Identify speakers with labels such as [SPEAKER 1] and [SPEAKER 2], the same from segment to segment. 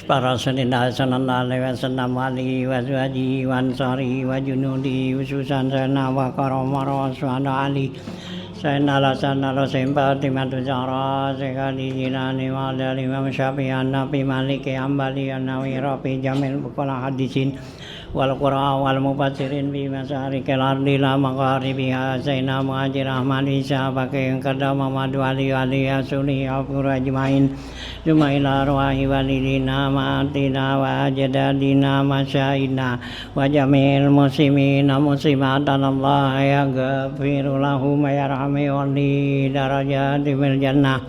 [SPEAKER 1] Para Rasulillah sallallahu alaihi wasallam alihi wa azwajihi wa ansarihi wa junudihi khususan sayyidina wa karama rasulana ali sayyidina lasanna rasim fatimatu zahra sekali jilani wa dari imam syafi'i nabi maliki ambali nawi rafi jamil bukola hadisin wal qura wal mufassirin bi masarikil ardi la magharibiha sayyidina muhajir ahmad isa pakai yang kadama madu ali ali asuli afur ajmain Jumaila arwahi walidina ma'atina wa jadadina masya'ina wa jamil muslimina muslimatan Allah ya ghafiru lahum ya rahmi wali darajati fil jannah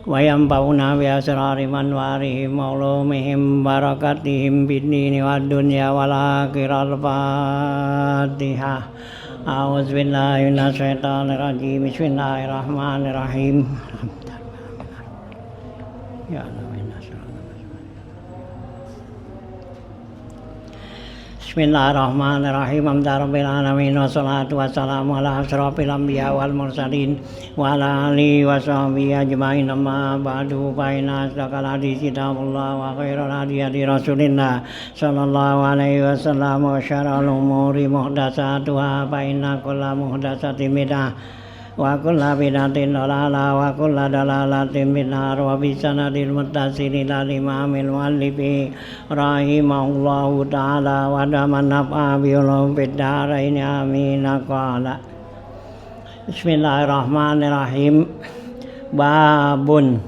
[SPEAKER 1] wa yanfa'una bi asrari manwarihim maulumihim barakatihim bid-dini wad dunya wal akhirah. Al-Fatihah. A'udzu billahi minasy syaithanir rajim. Bismillahirrahmanirrahim. Ya Allah. Bismillahirrahmanirrahim. Alhamdulillahirabbil alamin wassalatu wassalamu ala asyrofil anbiya wal mursalin wa ala alihi wa sahbihi ajmain amma ba'du fa inna asdaqal hadits kitabullah wa khairal hadi hadi Rasulillah sallallahu alaihi wasallam wa syarrul umuri muhdatsatuha fa inna kulla muhdatsatin bid'ah wa kullu bid'atin dhalalah wa kullu dhalalatin finnar wa bi sanadil muttasil ila imamil muallifi rahimahullahu ta'ala wa daman naf'a bi ulum fid dharain amin. Qala Bismillahirrahmanirrahim. Babun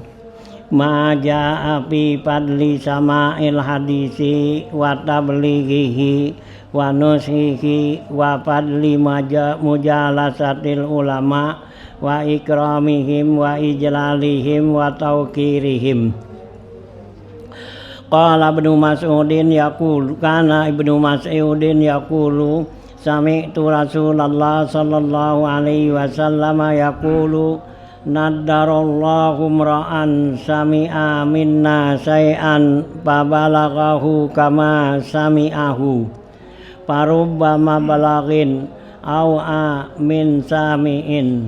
[SPEAKER 1] ma jaa'a fi fadli sama'il hadisi wa tablighihi wa nusihi wa fadli mujalasatil ulama wa ikramihim wa ijlalihim wa tawqirihim. Qala Ibnu Mas'udin yaqulu kana Ibnu Mas'udin yaqulu sami'tu Rasulullah sallallahu alaihi wasallam yaqulu naddarallahu imra'an sami'a minna syai'an fabalaghahu kama sami'ahu parubbama balaghin au'a min sami'in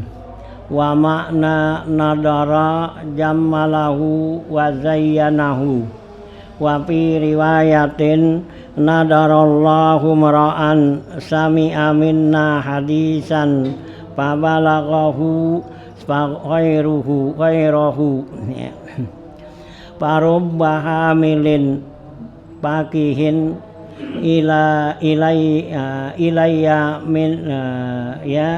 [SPEAKER 1] wa makna nadara jammalahu wa zayyanahu wa fi riwayatin nadarallahu mara'an sami'a minna hadisan fabalaghahu faghairuhu parubba hamilin pakihin ilayya min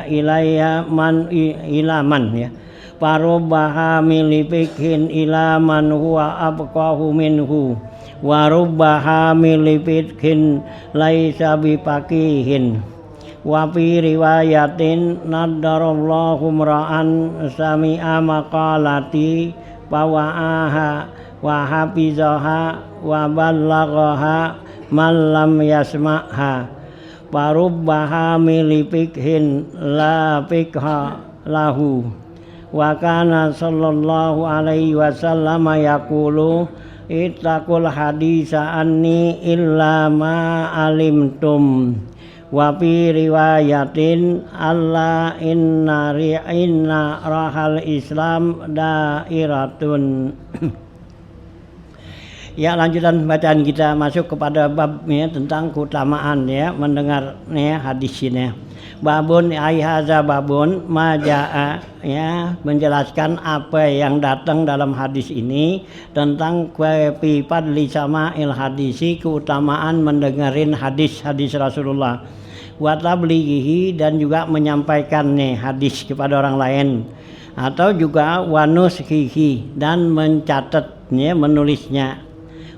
[SPEAKER 1] ilayya man ilaman ya parubba hamili fikhin ilaman huwa abqahu minhu wa rubba hamili fikhin laisa bipakihin wa fi riwayatin nadarallahu mra'an sami'a maqalati fawa'aha wa hafizaha wa ballaghaha man lam yasma'ha parubba hamili fikhin la fikha lahu wa kana sallallahu alaihi wasallam yaqulu ittaqul hadisa anni illa ma alimtum wa fi riwayatin alla inna rahal islam dairatun. Ya, lanjutan bacaan kita masuk kepada bab ya, tentang keutamaan ya mendengar ya hadis ini. Babun ai hadza babun majaa ya menjelaskan apa yang datang dalam hadis ini tentang fi fadli sama'il hadisi, keutamaan mendengarin hadis-hadis Rasulullah. Wa tablighihi dan juga menyampaikan nih hadis kepada orang lain atau juga wanushihi dan mencatatnya menulisnya.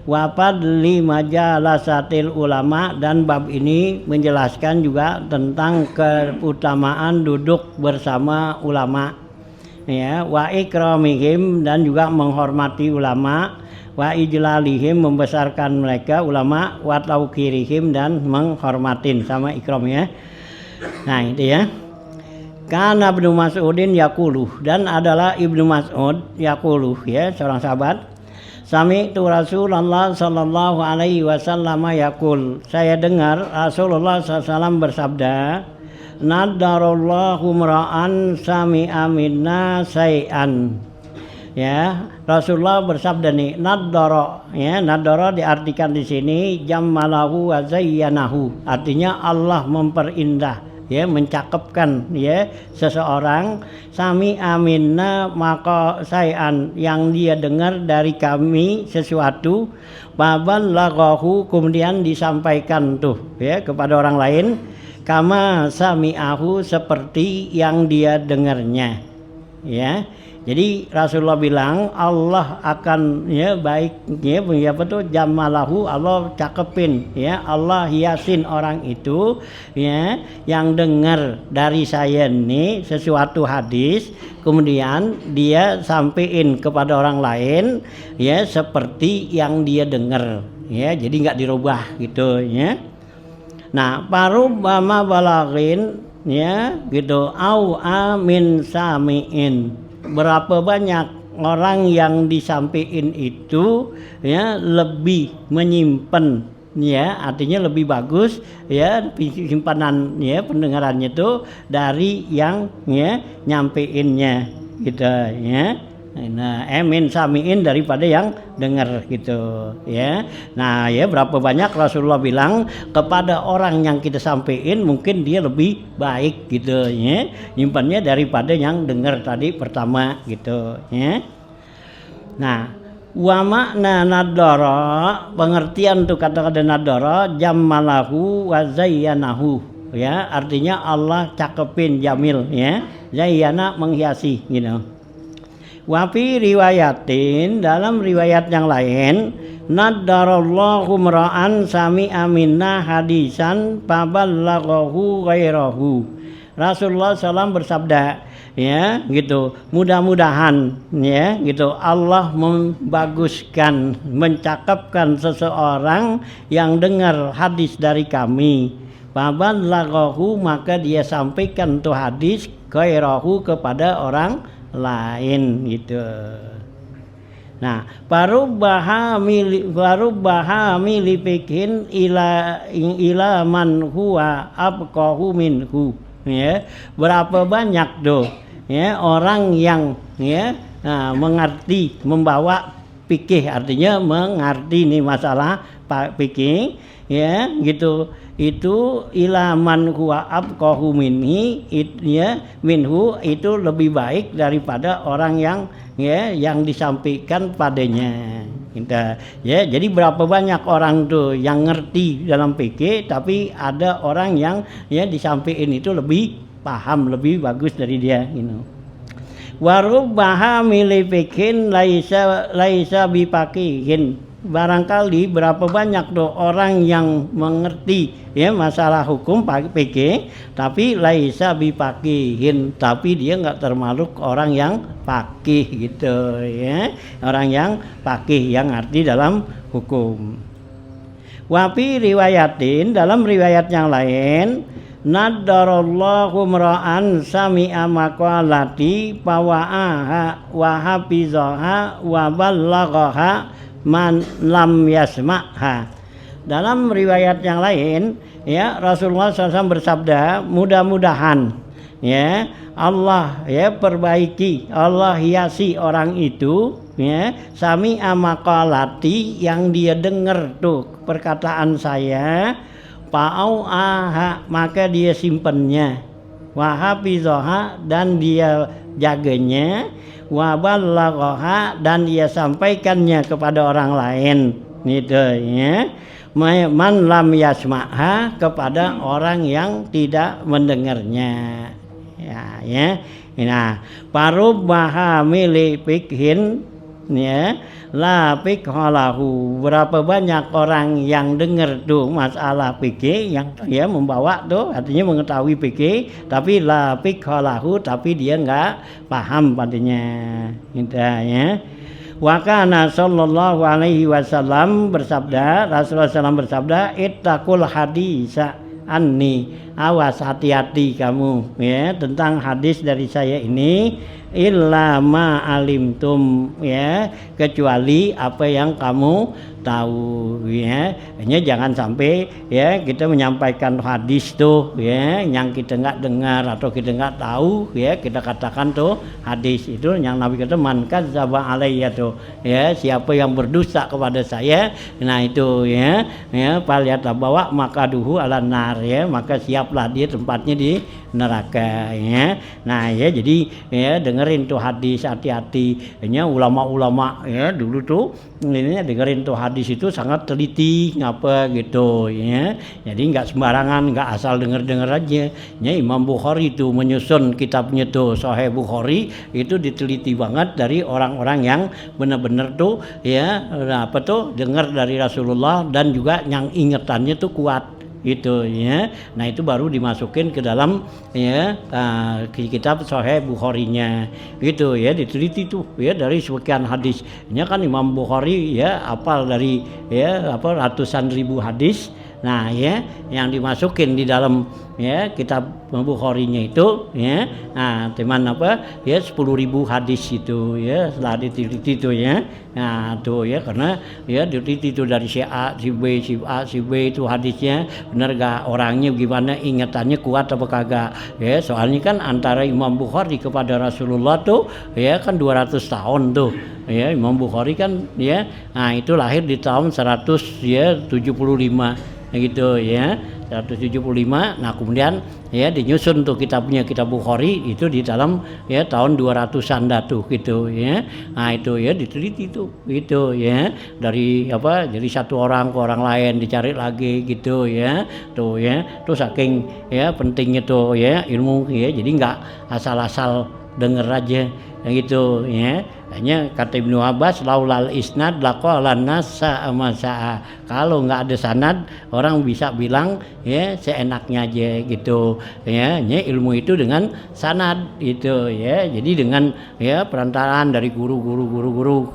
[SPEAKER 1] Wa fadli majalasatil ulama dan bab ini menjelaskan juga tentang keutamaan duduk bersama ulama ya wa ikramihim dan juga menghormati ulama wa ijlalihim membesarkan mereka ulama, wa tauqirihim dan menghormatin sama ikram ya. Nah itu ya. Kana Ibnu Mas'udin yaqulu, dan adalah Ibnu Mas'ud yaqulu ya, seorang sahabat. Sami'tu Rasulullah sallallahu alaihi wasallam yaqul, saya dengar Rasulullah SAW bersabda, nadarallahu mra'an sami'a minna say'an. Ya, Rasulullah bersabda nih, nadara ya, nadara diartikan di sini jammalahu wa zayyanahu, artinya Allah memperindah ya, mencakepkan ya seseorang, sami aminna maka sayan, yang dia dengar dari kami sesuatu, baban lagahu, kemudian disampaikan tuh ya kepada orang lain, kama sami'ahu, seperti yang dia dengarnya ya. Jadi Rasulullah bilang Allah akan ya baik ya, apa tuh jamalahu, Allah cakepin ya, Allah hiasin orang itu ya yang dengar dari saya nih sesuatu hadis, kemudian dia sampein kepada orang lain ya seperti yang dia dengar ya, jadi nggak dirubah gitu ya. Nah, parubama balagin ya gitu, au amin samiin, berapa banyak orang yang disampaikan itu ya lebih menyimpan ya, artinya lebih bagus ya simpanan ya pendengarannya itu dari yang ya nyampeinnya gitu ya. Nah, min samiin, daripada yang dengar gitu ya. Nah ya, berapa banyak Rasulullah bilang kepada orang yang kita sampaikan mungkin dia lebih baik gitu ya, nyimpannya daripada yang dengar tadi pertama gitu ya. Nah, wa makna nadara, pengertian tuh kata-kata nadara, jammalahu wa zayyanahu ya, artinya Allah cakepin, jamil ya, zayyana menghiasi gitu. Wafi riwayatin, dalam riwayat yang lain, nadarallahu mra'an sami'a minna hadisan faballaghahu ghairahu. Rasulullah SAW bersabda ya gitu, mudah-mudahan ya gitu Allah membaguskan, mencakapkan seseorang yang dengar hadis dari kami, faballaghahu, maka dia sampaikan tuh hadis ghairahu kepada orang lain gitu. Nah, parubbaha mili fikin ila man huwa abqahu minhu ya. Berapa banyak tuh ya orang yang ya mengerti, membawa fikih, artinya mengerti nih masalah fikih ya gitu, itu ilaman huwa abqahu minhi, ya minhu, itu lebih baik daripada orang yang ya yang disampaikan padanya kita ya. Jadi berapa banyak orang tuh yang ngerti dalam fikih, tapi ada orang yang ya disampaikan itu lebih paham, lebih bagus dari dia gitu. Warubbaha milifikin laisa bipakihin, barangkali berapa banyak tuh orang yang mengerti ya masalah hukum fikih, tapi laisa bipakihin, tapi dia nggak termasuk orang yang fakih gitu ya, orang yang fakih yang ngerti dalam hukum. Wafi riwayatin, dalam riwayat yang lain, nadarallahu mra'an sami'a maqalati fawa'aha wa hafizaha wa ballaghaha man lam yasma'ha. Dalam riwayat yang lain ya, Rasulullah SAW bersabda, mudah-mudahan ya Allah ya perbaiki, Allah hiasi orang itu ya, sami'a maqalati, yang dia dengar tuh perkataan saya, fa'au'aha, maka dia simpennya, wa hafizaha, dan dia jaganya, wa ballaghaha, dan dia sampaikannya kepada orang lain gitu ya, man lam yasma'ha, kepada orang yang tidak mendengarnya ya. Nah, parubbaha mili fikhin ya la fikhalahu, berapa banyak orang yang dengar tuh masalah fikih, yang dia membawa tuh artinya mengetahui fikih, tapi la fikhalahu, tapi dia enggak paham padanya gitu ya. Wa kana sallallahu alaihi wasallam bersabda, Rasulullah SAW bersabda, ittaqul hadisa anni, awas hati-hati kamu ya tentang hadis dari saya ini, illa ma alimtum ya, kecuali apa yang kamu tahu ya. Hanya jangan sampai ya kita menyampaikan hadis tuh ya yang kita nggak dengar atau kita nggak tahu ya, kita katakan tuh hadis itu yang Nabi kata man kadzdzaba alayya tuh ya, siapa yang berdusta kepada saya, nah itu ya falyatabawa maqaduhu alan nar ya, maka siaplah dia tempatnya di neraka ya. Nah ya jadi ya dengerin tuh hadis, hati-hati ya, ulama-ulama ya dulu tuh ini dengerin tuh hadis itu sangat teliti ngapa gitu ya. Jadi nggak sembarangan, nggak asal denger-denger aja ya. Imam Bukhari itu menyusun kitabnya tuh Sahih Bukhari itu diteliti banget dari orang-orang yang benar-benar tuh ya apa tuh dengar dari Rasulullah dan juga yang ingetannya tuh kuat gitu ya. Nah itu baru dimasukin ke dalam ya kitab Sahih Bukharinya gitu ya, diteliti tuh ya dari sekian hadisnya kan Imam Bukhari ya apal dari ya apa ratusan ribu hadis. Nah ya yang dimasukin di dalam ya kitab Bukharinya itu ya, nah teman apa ya 10.000 hadis itu ya setelah diteliti itu ya. Nah tuh ya karena ya diteliti itu dari si A, si B, si A, si B itu hadisnya benar gak, orangnya gimana, ingatannya kuat apa kagak ya. Soalnya kan antara Imam Bukhari kepada Rasulullah tuh ya kan 200 tahun tuh ya. Imam Bukhari kan ya nah itu lahir di tahun 175 gitu ya, 175. Nah kemudian ya dinyusun tuh kitabnya, kitab Bukhari itu di dalam ya tahun 200-an tuh gitu ya. Nah itu ya diteliti tuh gitu ya, dari apa jadi satu orang ke orang lain dicari lagi gitu ya tuh ya. Terus saking ya pentingnya tuh ya ilmu ya, jadi nggak asal-asal denger aja gitu ya. Hanya kata Ibnu Abbas laulal isnad laqala nasa amasaa, kalau nggak ada sanad orang bisa bilang ya seenaknya aja gitu ya. Ilmu itu dengan sanad itu ya, jadi dengan ya perantaraan dari guru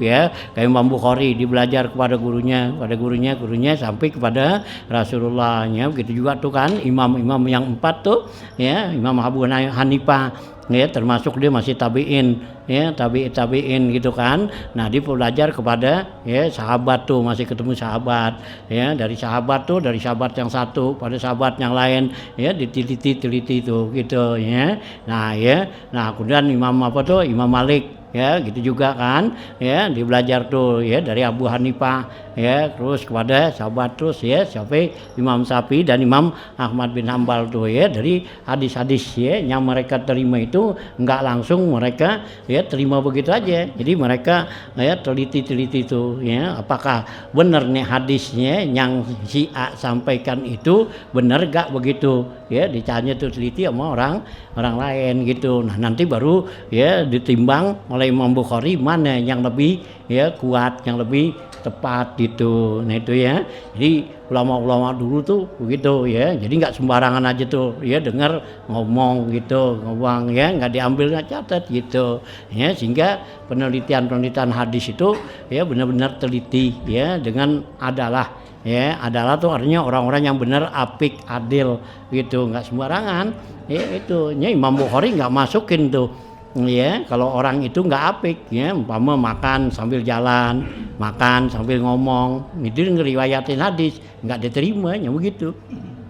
[SPEAKER 1] ya, kayak Imam Bukhari dibelajar kepada gurunya sampai kepada Rasulullah ya. Begitu juga tuh kan imam-imam yang 4 tuh ya, Imam Abu Hanifah ya termasuk dia masih tabiin ya, tabiin gitu kan. Nah dia belajar kepada ya sahabat tuh, masih ketemu sahabat ya, dari sahabat tuh, dari sahabat yang satu pada sahabat yang lain ya diteliti itu gitu ya. Nah ya, nah kemudian Imam apa tuh Imam Malik ya gitu juga kan ya, dia belajar tuh ya dari Abu Hanifah ya, terus kepada sahabat terus ya sampai Imam Syafi'i dan Imam Ahmad bin Hambal tuh ya, dari hadis-hadis ya yang mereka terima itu enggak langsung mereka ya terima begitu aja. Jadi mereka ya teliti itu ya, apakah benar nih hadisnya yang si A sampaikan itu benar gak begitu ya, ditanya tuh teliti sama orang lain gitu. Nah nanti baru ya ditimbang oleh Imam Bukhari mana yang lebih ya kuat, yang lebih tepat gitu. Nah itu ya, jadi ulama-ulama dulu tuh begitu ya, jadi nggak sembarangan aja tuh ya dengar ngomong gitu, ngomong ya nggak diambil, nggak catat gitu ya, sehingga penelitian hadis itu ya benar-benar teliti ya dengan adalah ya, adalah tuh artinya orang-orang yang benar apik, adil gitu, nggak sembarangan ya. Itu ya Imam Bukhari nggak masukin tuh ya kalau orang itu nggak apik ya, umpama makan sambil jalan, makan sambil ngomong, itu ngeriwayatin hadis nggak diterima ya begitu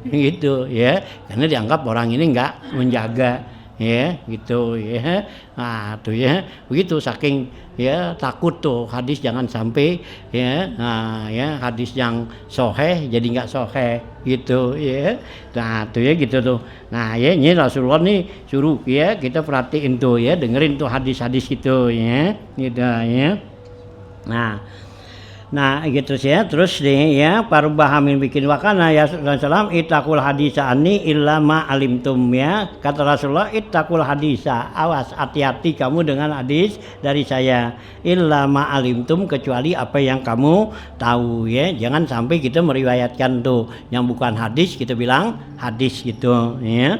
[SPEAKER 1] gitu ya, karena dianggap orang ini nggak menjaga ya gitu ya. Nah tuh ya begitu, saking ya takut tuh hadis jangan sampai ya, nah ya hadis yang sahih jadi nggak sahih gitu ya. Nah tuh ya gitu tuh. Nah ya ini Rasulullah nih suruh ya kita perhatiin tuh ya, dengerin tuh hadis-hadis gitu ya gitu ya. Nah gitu sih ya. Terus nih ya parubahamin bikin wakana ya Rasulullah ittaqul hadisa anni illa ma alimtum ya. Kata Rasulullah ittaqul hadisa, awas hati-hati kamu dengan hadis dari saya. Illa ma alimtum, kecuali apa yang kamu tahu ya. Jangan sampai kita meriwayatkan tuh yang bukan hadis kita bilang hadis gitu ya.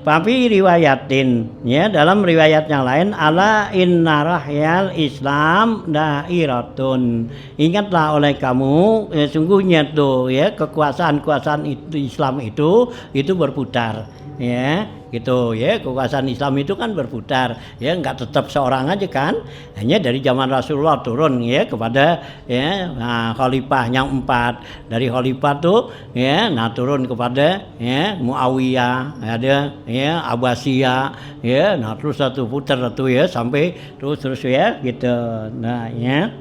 [SPEAKER 1] Tapi riwayatin ya, dalam riwayat yang lain ala inna rahyal Islam dairatun. Ingatlah oleh kamu sungguhnya tuh ya kekuasaan itu Islam itu berputar ya gitu ya. Kekuasaan Islam itu kan berputar ya, nggak tetap seorang aja kan, hanya dari zaman Rasulullah turun ya kepada ya khalifah yang 4, dari khalifah tuh ya nah turun kepada ya Muawiyah, ada ya Abbasiyah ya, nah terus satu putar satu ya sampai terus ya gitu. Nah ya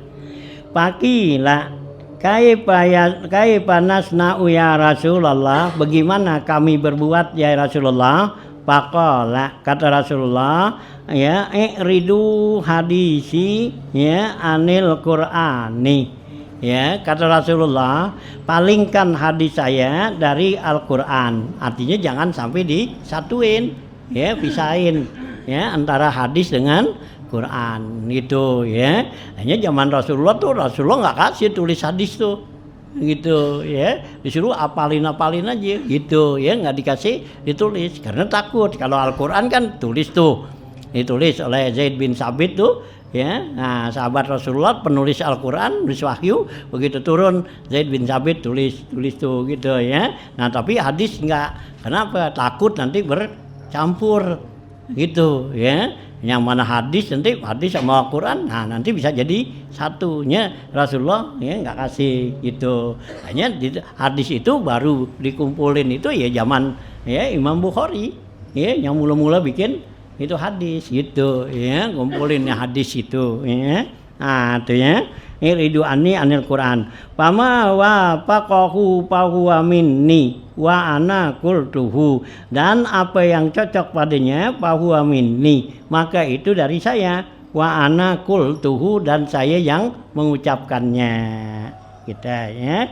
[SPEAKER 1] pakilah kaifa nasna'u ya Rasulullah, bagaimana kami berbuat ya Rasulullah. Faqala, kata Rasulullah ya i'ridu hadisi ya anil Qur'ani ya, kata Rasulullah palingkan hadis saya dari Al-Qur'an. Artinya jangan sampai disatuin ya, pisahin ya antara hadis dengan Quran gitu ya. Hanya zaman Rasulullah nggak kasih tulis hadis tuh gitu ya, disuruh apalin aja gitu ya, nggak dikasih ditulis karena takut. Kalau Al-Quran kan tulis tuh, ditulis oleh Zaid bin Sabit tuh ya, nah sahabat Rasulullah penulis Al-Quran, nulis wahyu, begitu turun Zaid bin Sabit tulis tuh gitu ya. Nah tapi hadis nggak, kenapa? Takut nanti bercampur gitu ya, yang mana hadis nanti hadis sama Al-Quran, nah nanti bisa jadi satunya. Rasulullah ya nggak kasih gitu. Hanya hadis itu baru dikumpulin itu ya zaman ya Imam Bukhari ya, yang mula-mula bikin itu hadis gitu ya, kumpulinnya hadis itu ya. Nah itu ya, iridu anni anil Quran pama wa faqahu fahuwa minni wa ana qultuhu, dan apa yang cocok padanya fahuwa minni, maka itu dari saya. Wa ana qultuhu, dan saya yang mengucapkannya kita ya.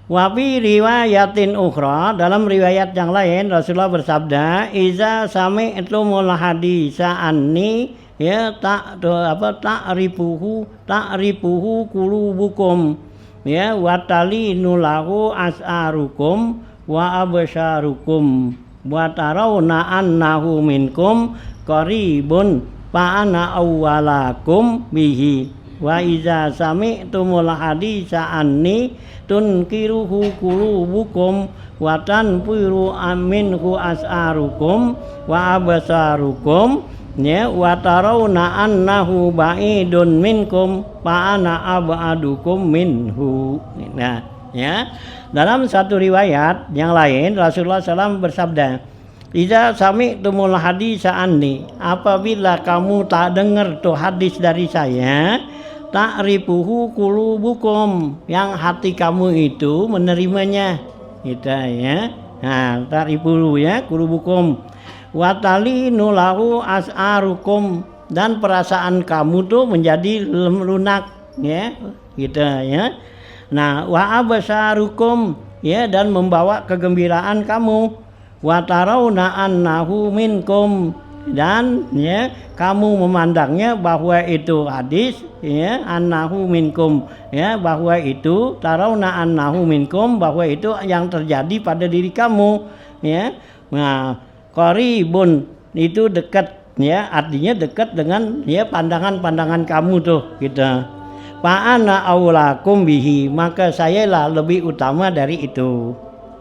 [SPEAKER 1] Wa fi riwayatin ukhra, dalam riwayat yang lain Rasulullah bersabda iza sami'tumul hadisa anni ya ta'rifuhu qulubukum ya wa talinulahu as'arukum wa absyarukum wa tarawna annahu minkum qaribun fa ana awwalakum bihi wa iza sami'tumul hadisa anni tunkiruhu qulubukum wa tanfiru minhu as'arukum wa absarukum ya wa tarawna annahu ba'idun minkum fa ana ab'adukum minhu. Nah ya, dalam satu riwayat yang lain Rasulullah SAW bersabda iza sami'tumul hadisa anni, apabila kamu tak dengar tuh hadis dari saya, ta'rifuhu qulubukum, yang hati kamu itu menerimanya kita ya. Nah ta'rifuhu ya qulubukum wa talinu lahu as'arukum, dan perasaan kamu tuh menjadi lunak ya kita ya. Nah wa absarukum ya, dan membawa kegembiraan kamu. Wa tarawna annahu minkum, dan ya kamu memandangnya bahwa itu hadis ya annahu minkum ya, bahwa itu tarawna annahu minkum, bahwa itu yang terjadi pada diri kamu ya. Nah qaribun itu dekat ya, artinya dekat dengan ya pandangan-pandangan kamu tuh gitu. Fa ana aulakum bihi, maka saya lah lebih utama dari itu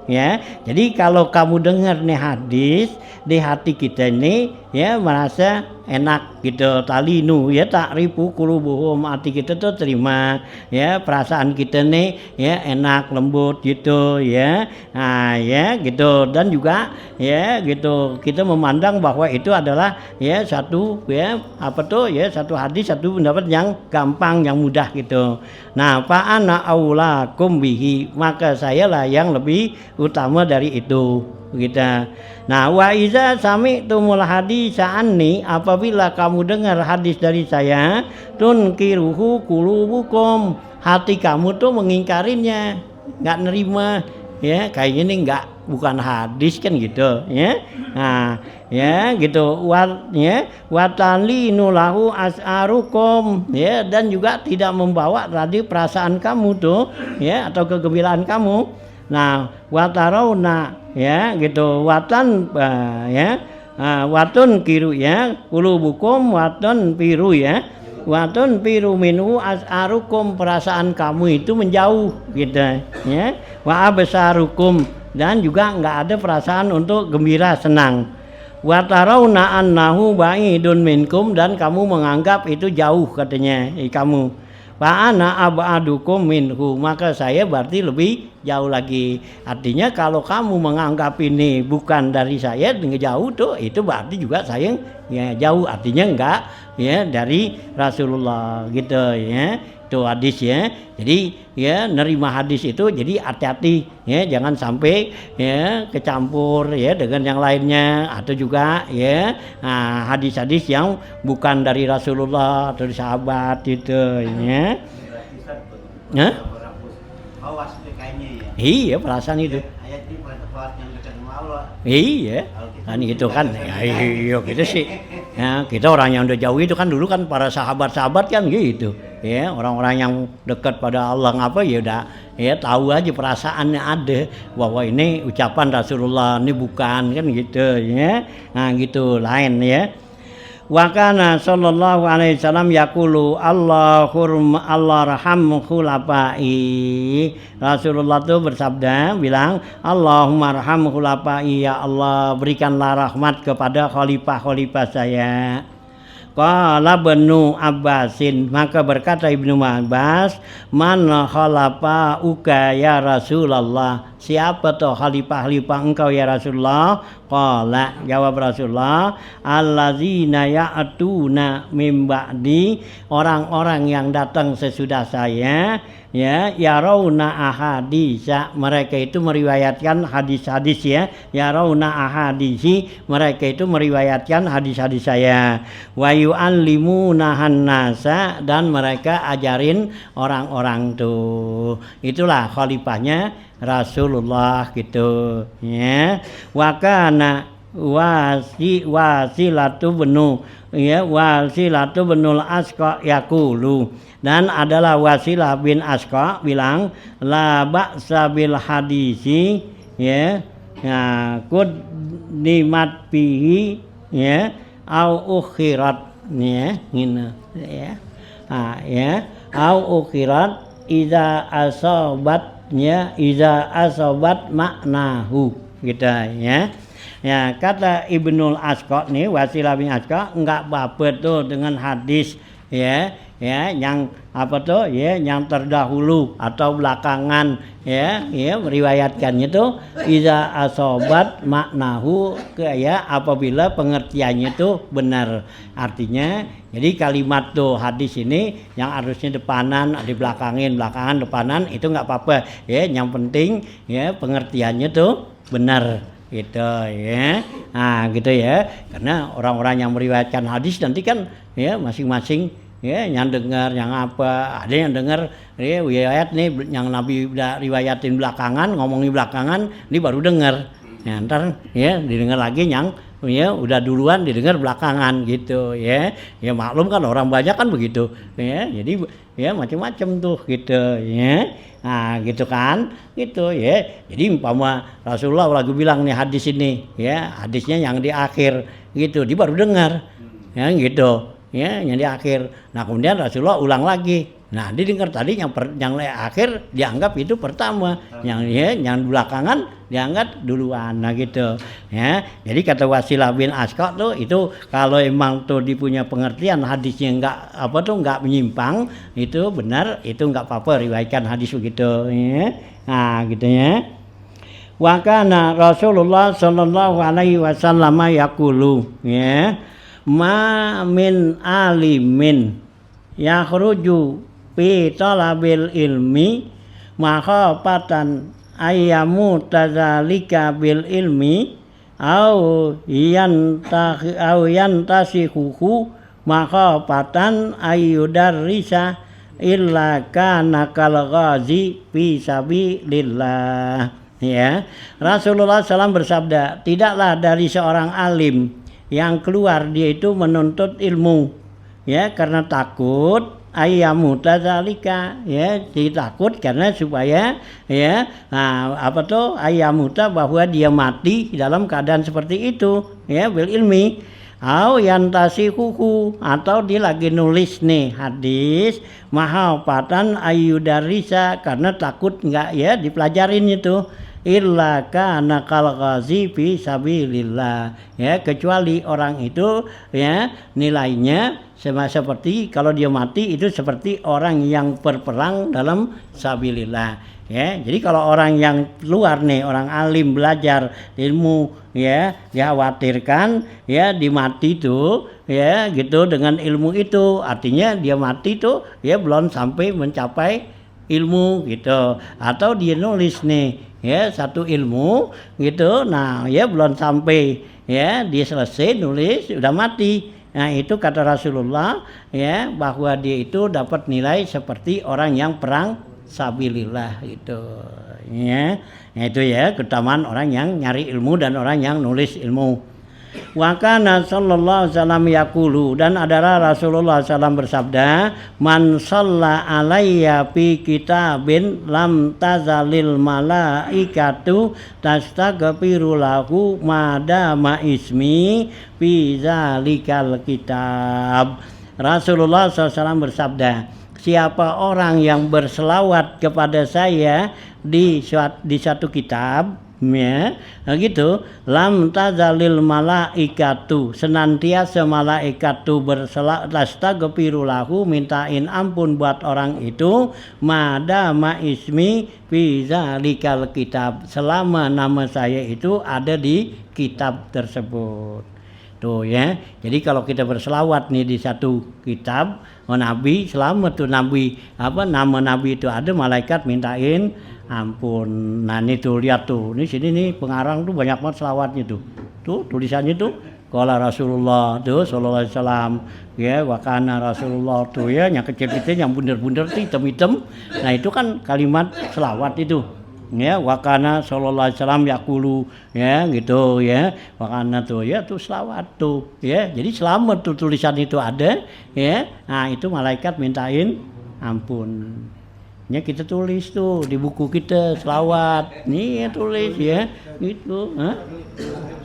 [SPEAKER 1] ya. Jadi kalau kamu dengar nih hadis di hati kita ini ya merasa enak gitu, talinu ya ta'rifu qulubuhum, hati kita tuh terima ya, perasaan kita nih ya enak lembut gitu ya. Nah ya gitu, dan juga ya gitu kita memandang bahwa itu adalah ya satu ya apa tuh ya satu hadis, satu pendapat yang gampang, yang mudah gitu. Nah fa ana aulakum bihi, maka saya lah yang lebih utama dari itu kita. Nah wa iza sami'tumul hadisa anni, apa apabila kamu dengar hadis dari saya, tunkiruhu qulubukum, hati kamu tuh mengingkarinya, nggak nerima, ya kayak gini bukan hadis kan gitu, ya. Nah, ya gitu, watalinu lahu as'arukum, ya, dan juga tidak membawa tadi perasaan kamu tuh, ya, atau kegembiraan kamu. Nah, watarawna, ya gitu, ya, watun kiru, ya, qulubukum watun piru, ya, watun piru minhu as'arukum, perasaan kamu itu menjauh gitu, ya, wa absarukum, dan juga nggak ada perasaan untuk gembira senang. Watarawna annahu ba'idun minkum, dan kamu menganggap itu jauh katanya kamu. Fa ana ab'adukum minhu, maka saya berarti lebih jauh lagi. Artinya kalau kamu menganggap ini bukan dari saya, jauh tuh, itu berarti juga saya ya jauh, artinya enggak ya dari Rasulullah gitu, ya. Itu hadis, ya. Jadi ya nerima hadis itu jadi hati-hati, ya, jangan sampai ya kecampur ya dengan yang lainnya, atau juga ya hadis-hadis yang bukan dari Rasulullah atau dari sahabat itu, ya. Hah? Iya, perasaan itu. Iya, kan itu kan, ya, iya gitu sih. Ya, kita orang yang udah jauh itu kan dulu kan para sahabat-sahabat kan gitu, ya, orang-orang yang dekat pada Allah ngapa ya udah, ya tahu aja perasaannya ada bahwa ini ucapan Rasulullah, ini bukan kan gitu, ya. Nah gitu lain, ya. Wa kana sallallahu alaihi wasallam yaqulu Allah raham khulafa'i. Rasulullah tuh bersabda bilang, Allahumma arham khulafa'i, ya Allah berikanlah rahmat kepada khalifah-khalifah saya. Qala Ibnu Abbasin, maka berkata Ibnu Abbas, man khalafa uka ya Rasulullah, siapa tuh khalifah-khalifah engkau ya Rasulullah? Qala, jawab Rasulullah, allazina ya'tuna min ba'di, orang-orang yang datang sesudah saya, ya, yarawna ahadisa, mereka itu meriwayatkan hadis-hadis, ya, yarawna ahadisi, mereka itu meriwayatkan hadis-hadis saya, wa yu'allimuna hannasa, dan mereka ajarin orang-orang tuh. Itulah khalifahnya Rasulullah gitu, ya. Wa kana wasilatu benu, ya, wasilatu benul asqa yaqulu, dan adalah Wasilah bin Asqa bilang, la ba'sa bil hadisi, ya, kud nimat bihi, ya, au ukhirat, ya, ngene, ya. Ya, au ukhirat iza asobat maknahu gitu, ya. Ya, kata Ibnul Asqa nih, Wasilah bin Asqa, enggak apa-apa tuh dengan hadis, ya, yang apa tuh, ya, yang terdahulu atau belakangan, ya, meriwayatkannya tuh iza asobat maknahu, ya, apabila pengertiannya tuh benar. Artinya jadi kalimat tuh hadis ini yang harusnya depanan dibelakangin, belakangan depanan, itu nggak apa-apa, ya, yang penting ya pengertiannya tuh benar gitu, ya. Nah gitu, ya, karena orang-orang yang meriwayatkan hadis nanti kan ya masing-masing, ya, yang dengar yang apa, ada yang dengar ya riwayat nih yang Nabi udah riwayatin belakangan, ngomongin belakangan, ini baru dengar, ya, ntar ya didengar lagi yang ya udah duluan didengar belakangan gitu, ya. Ya maklum kan orang banyak kan begitu, ya, jadi ya macam-macam tuh gitu, ya. Nah gitu kan, gitu, ya. Jadi umpama Rasulullah lagi bilang nih hadis ini, ya, hadisnya yang di akhir gitu, dia baru dengar, ya gitu, ya, yang di akhir. Nah kemudian Rasulullah ulang lagi, nah dia dengar tadi yang akhir dianggap itu pertama, yang belakangan dianggap duluan, nah gitu, ya. Jadi kata Wasilah bin Asqa tuh, itu kalau emang tuh dipunya pengertian hadisnya nggak menyimpang, itu benar, itu nggak apa-apa riwayatkan hadis begitu, ya. Nah gitu, ya. Wa kana Rasulullah sallallahu alaihi wasallam yaqulu, ya, ma min alimin yakhruju fi talabil ilmi makhafatan ayyamu tadzalika bil ilmi au yantasikhu makhafatan ayyudarrisa illa kana kal ghazi fi sabilillah. Ya, Rasulullah SAW bersabda, tidaklah dari seorang alim yang keluar dia itu menuntut ilmu, ya, karena takut ayamu tazalika, ya, takut karena supaya, ya, ayamuta bahwa dia mati dalam keadaan seperti itu, ya, bil ilmi. Yantasikuhu, atau dia lagi nulis nih hadis mahafatan ayyudarisa karena takut enggak, ya, dipelajarin itu, illa kana kal ghazi fi sabilillah, ya, kecuali orang itu, ya, nilainya seperti kalau dia mati itu seperti orang yang berperang dalam sabilillah. Ya, jadi kalau orang yang luar nih, orang alim belajar ilmu, ya, dikhawatirkan, ya, dimati tuh, ya, gitu dengan ilmu itu, artinya dia mati tuh, ya, belum sampai mencapai ilmu gitu, atau dia nulis nih, ya, satu ilmu gitu, nah, ya, belum sampai, ya, dia selesai nulis udah mati. Nah, itu kata Rasulullah, ya, bahwa dia itu dapat nilai seperti orang yang perang sabilillah itu, ya. Nah, itu, ya, keutamaan orang yang nyari ilmu dan orang yang nulis ilmu. Wa kana sallallahu alaihi wasallam yaqulu, dan adalah Rasulullah SAW bersabda, man shalla alayya fi kitabin lam tazalil malaikatu tastaghfiru lahu madama ismi fi zalikal kitab. Rasulullah SAW bersabda, siapa orang yang berselawat kepada saya di satu kitab, ya, gitu, lam tazalil malaikatu, senantiasa malaikat tu berselawat, tastaghfiru lahu, mintain ampun buat orang itu, madama ismi fi zalikal kitab, selama nama saya itu ada di kitab tersebut. Tuh, ya, jadi kalau kita berselawat nih di satu kitab, Nabi selamat tuh, Nabi nama Nabi itu ada, malaikat mintain ampun. Nah, ini tuh, lihat tuh, ini sini nih pengarang tuh banyak banget selawatnya tuh, tulisannya tuh qala Rasulullah tuh sallallahu alaihi wasallam, ya, wa kana Rasulullah tuh, ya, yang kecil-kecil yang bundar-bundar tuh hitam-hitam, nah itu kan kalimat selawat itu, ya, wa kana sallallahu alaihi wasallam yaqulu, ya, gitu, ya, wa kana tuh, ya, tuh selawat tuh, ya, jadi selamat tuh tulisan itu ada, ya. Nah, itu malaikat mintain ampun. Ya, kita tulis tuh di buku kita selawat, nih, ya, tulis, ya, gitu,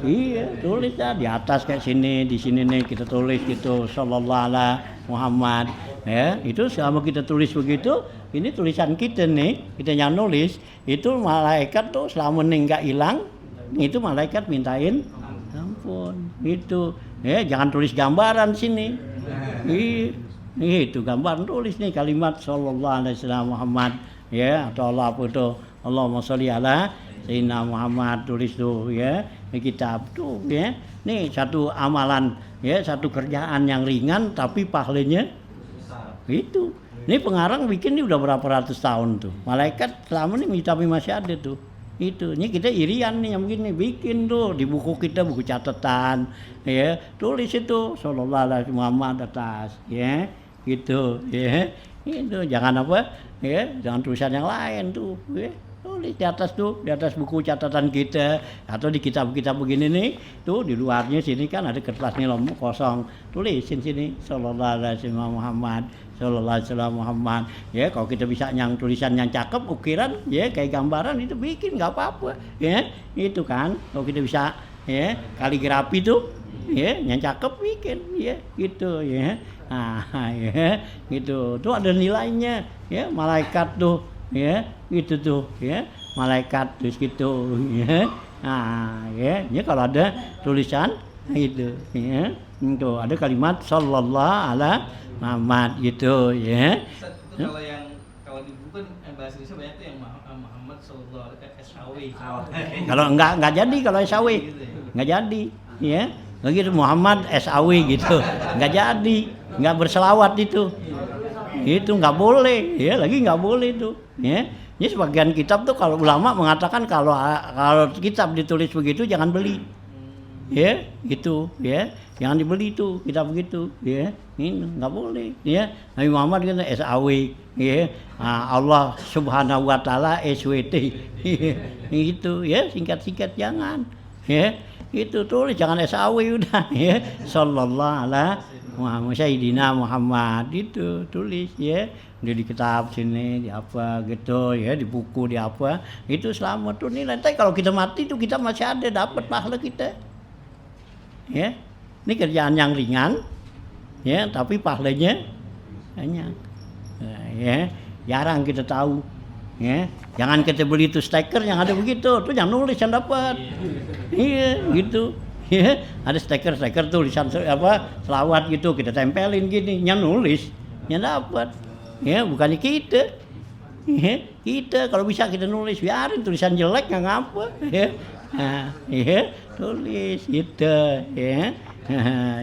[SPEAKER 1] iya, tulis dah di atas kayak sini, di sini nih kita tulis gitu, sallallahu alaihi Muhammad, ya, itu selama kita tulis begitu, ini tulisan kita nih, kita yang nulis, itu malaikat tuh selama nih nggak hilang, itu malaikat mintain ampun, itu, ya, jangan tulis gambaran sini, itu gambar, tulis nih kalimat sallallahu alaihi wasallam Muhammad, ya, atau Allah itu Allahumma sholli ala sayyidina Muhammad, tulis tuh, ya, di kitab tuh, ya. Nih satu amalan, ya, satu kerjaan yang ringan tapi pahalanya itu. Ini pengarang bikin ini udah berapa ratus tahun tuh. Malaikat selama ini tapi masih ada tuh. Itu, ini kita irian nih yang begini, bikin tuh di buku kita, buku catatan, ya, tulis itu sallallahu alaihi Muhammad atas, ya, gitu, ya, itu jangan ya, jangan tulisan yang lain tuh, ya, tulis di atas tuh, di atas buku catatan kita, atau di kitab-kitab begini nih, tuh di luarnya sini kan ada kertasnya kosong, tulisin sini sallallahu alaihi Muhammad, sallallahu alaihi wasallam Muhammad, ya, kalau kita bisa yang tulisan yang cakep, ukiran, ya, kayak gambaran itu bikin nggak apa-apa, ya, itu kan, kalau kita bisa, ya, kaligrafi tuh, ya, yang cakep bikin, ya, gitu, ya, nah, ya, gitu, tuh ada nilainya, ya, malaikat tuh, ya, gitu tuh, ya, malaikat terus gitu, ya, nah, ya, kalau ada tulisan itu, ya, itu ada kalimat sallallahu alaihi Muhammad gitu, ya.
[SPEAKER 2] Kalau di buku bahasa Indonesia banyak tuh yang Muhammad sallallahu alaihi wasallam.
[SPEAKER 1] Kalau enggak jadi, kalau SAW enggak jadi, ya. Begitu Muhammad SAW gitu, enggak jadi, enggak berselawat itu. Itu enggak boleh, ya, lagi enggak boleh itu, ya. Ini sebagian kitab tuh kalau ulama mengatakan kalau kitab ditulis begitu jangan beli. ya itu ya, jangan dibeli itu kitab begitu ya, ini nggak boleh ya. Nabi Muhammad kan SAW ya, Allah Subhanahu wa taala SWT itu ya, singkat-singkat jangan ya, itu tulis jangan SAW udah ya, sallallahu alaihi Muhammad Sayyidina Muhammad itu tulis ya, di kitab sini di apa gitu ya, di buku di apa itu, selamat tuh nilai. Tapi kalau kita mati tuh kita masih ada dapat pahala kita ya. Ini kerjaan yang ringan ya, tapi pahalanya banyak ya, jarang kita tahu ya. Jangan kita beli itu stiker yang ada begitu tuh, jangan nulis yang dapat iya gitu ya. Ada stiker tulisan apa selawat gitu kita tempelin gini, yang nulis yang dapat ya, bukannya kita ya. Kita kalau bisa kita nulis, biarin tulisan jelek nggak ngapa ya. Nah, ya tulis gitu ya.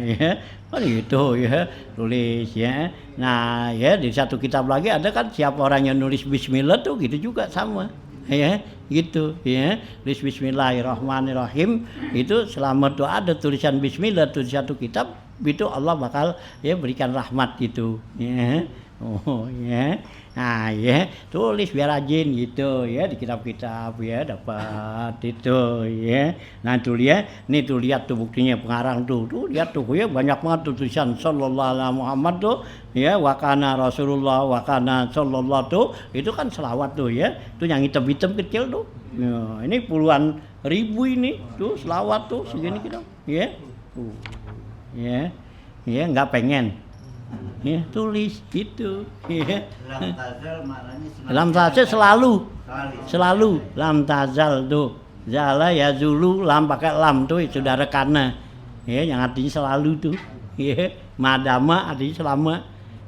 [SPEAKER 1] Ya kan gitu ya, tulis ya. Nah ya, di satu kitab lagi ada kan, siapa orang yang nulis bismillah tuh gitu juga sama ya, gitu ya. Tulis bismillahirrahmanirrahim itu, selama tuh ada tulisan bismillah tuh di satu kitab itu, Allah bakal ya berikan rahmat gitu ya. Oh ya, nah ya tulis biar rajin gitu ya, di kitab-kitab ya dapat itu ya. Nah tuh lihat, nih tuh lihat tuh buktinya pengarang tuh lihat tuh ya, banyak banget tuh tulisan sallallahu alaihi Muhammad tuh ya, wakana Rasulullah wakana sallallahu tuh, itu kan selawat tuh ya, tuh yang hitam-hitam kecil tuh ya, ini puluhan ribu ini tuh selawat tuh segini gitu ya. Ya ya, nggak pengen ya tulis gitu ya. Lam tazal selalu lam tazal tuh, zala ya zulu, lam pakai lam tuh sudah rekana ya, yang artinya selalu tuh ya. Madama artinya selama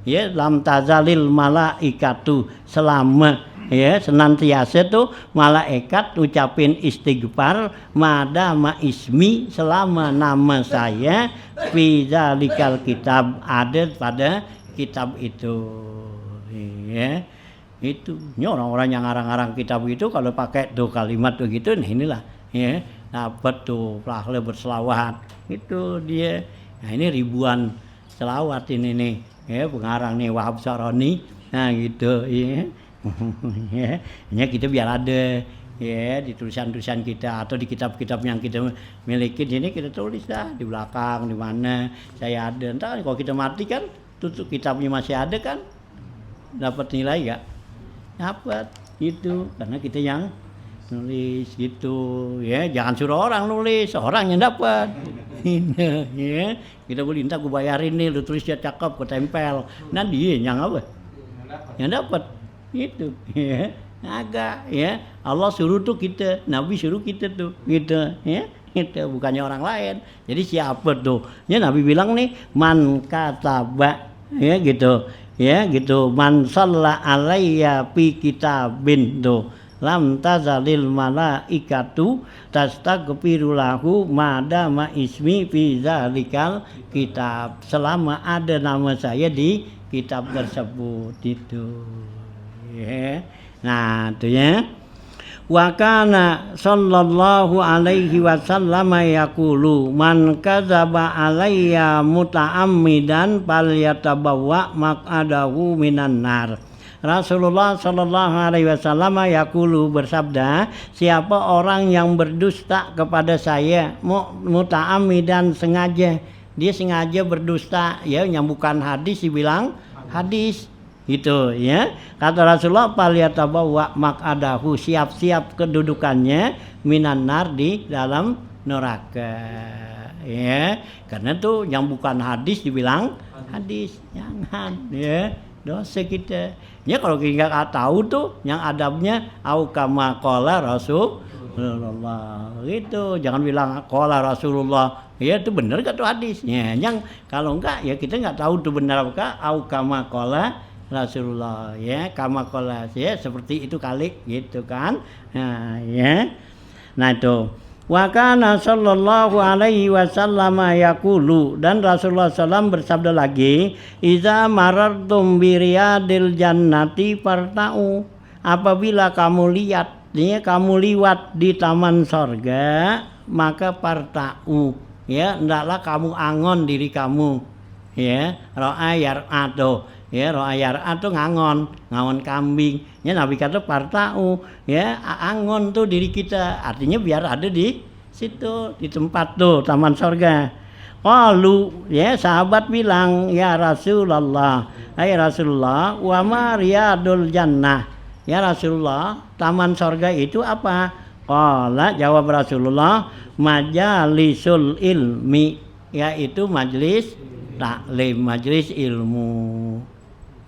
[SPEAKER 1] ya, lam tazalil malaikatu, selama ya, senantiasa tuh malaikat ucapin istighfar madama ismi, selama nama saya fi zalikal kitab, ada pada kitab itu ya. Itu orang-orang yang ngarang-ngarang kitab itu kalau pakai tuh kalimat tuh gitu, nah inilah ya, dapat tuh pahala berselawat itu dia. Nah ini ribuan selawat ini nih ya, pengarang nih Wahab Saroni, nah gitu ya. Ya kita biar ada ya di tulisan-tulisan kita atau di kitab-kitab yang kita miliki, ini kita tulis dah di belakang di mana saya ada. Entar kalau kita mati kan tutup kitabnya masih ada kan, dapat nilai enggak? Dapat itu, karena kita yang nulis gitu ya. Jangan suruh orang nulis, orang yang dapat ya. Kita boleh minta gue bayarin nih, lu tulis dia cakep, gue tempel, nah dia yang apa? Yang dapat itu ya, agak ya. Allah suruh tuh kita, Nabi suruh kita tuh gitu ya, itu bukannya orang lain. Jadi siapa tuh ya, Nabi bilang nih, man kataba ya gitu ya, gitu, man shalla alayya fi kitabin tuh, lam tazalil malaikatu tastaghfiru lahu madama ismi fi zalikal kitab, selama ada nama saya di kitab tersebut itu ya. Nah itu ya, wa kana sallallahu alaihi wasallam yaqulu man kadzaba alayya muta'ammidan falyatabawwa maq'adahu minan nar. Rasulullah sallallahu alaihi wasallam yaqulu bersabda, siapa orang yang berdusta kepada saya muta'ammidan, sengaja, dia sengaja berdusta ya, yang bukan hadis dibilang hadis itu ya. Kata Rasulullah, falyatabawwa maq'adahu, siap-siap kedudukannya minan nar, di dalam neraka ya. Karena tuh yang bukan hadis dibilang hadis, jangan ya, dosa kita ya. Kalau kita nggak tahu tuh yang adabnya au kama qala Rasulullah gitu, jangan bilang qala Rasulullah ya, itu benar gak tuh hadisnya. Yang kalau enggak ya kita nggak tahu tuh benar apa, au kama qala Rasulullah ya, kama qala ya, seperti itu kali gitu kan. Nah ya, nah itu wa kana sallallahu alaihi wasallam yaqulu, dan Rasulullah SAW bersabda lagi, iza marartum bi riyadil jannati farta'u, apabila kamu lihat ya, kamu liwat di taman sorga, maka parta'u ya hendaklah kamu angon diri kamu, ya ro'a yar'atu, ya ro'a yar'atu ngangon kambing, ya Nabi kata partau, ya angon tuh diri kita, artinya biar ada di situ, di tempat tuh taman sorga. Qalu, ya sahabat bilang, ya Rasulullah, hai Rasulullah, wa ma riyadul jannah, ya Rasulullah, taman sorga itu apa? Qala, jawab Rasulullah, majalisul ilmi, yaitu majlis taklim, majlis ilmu,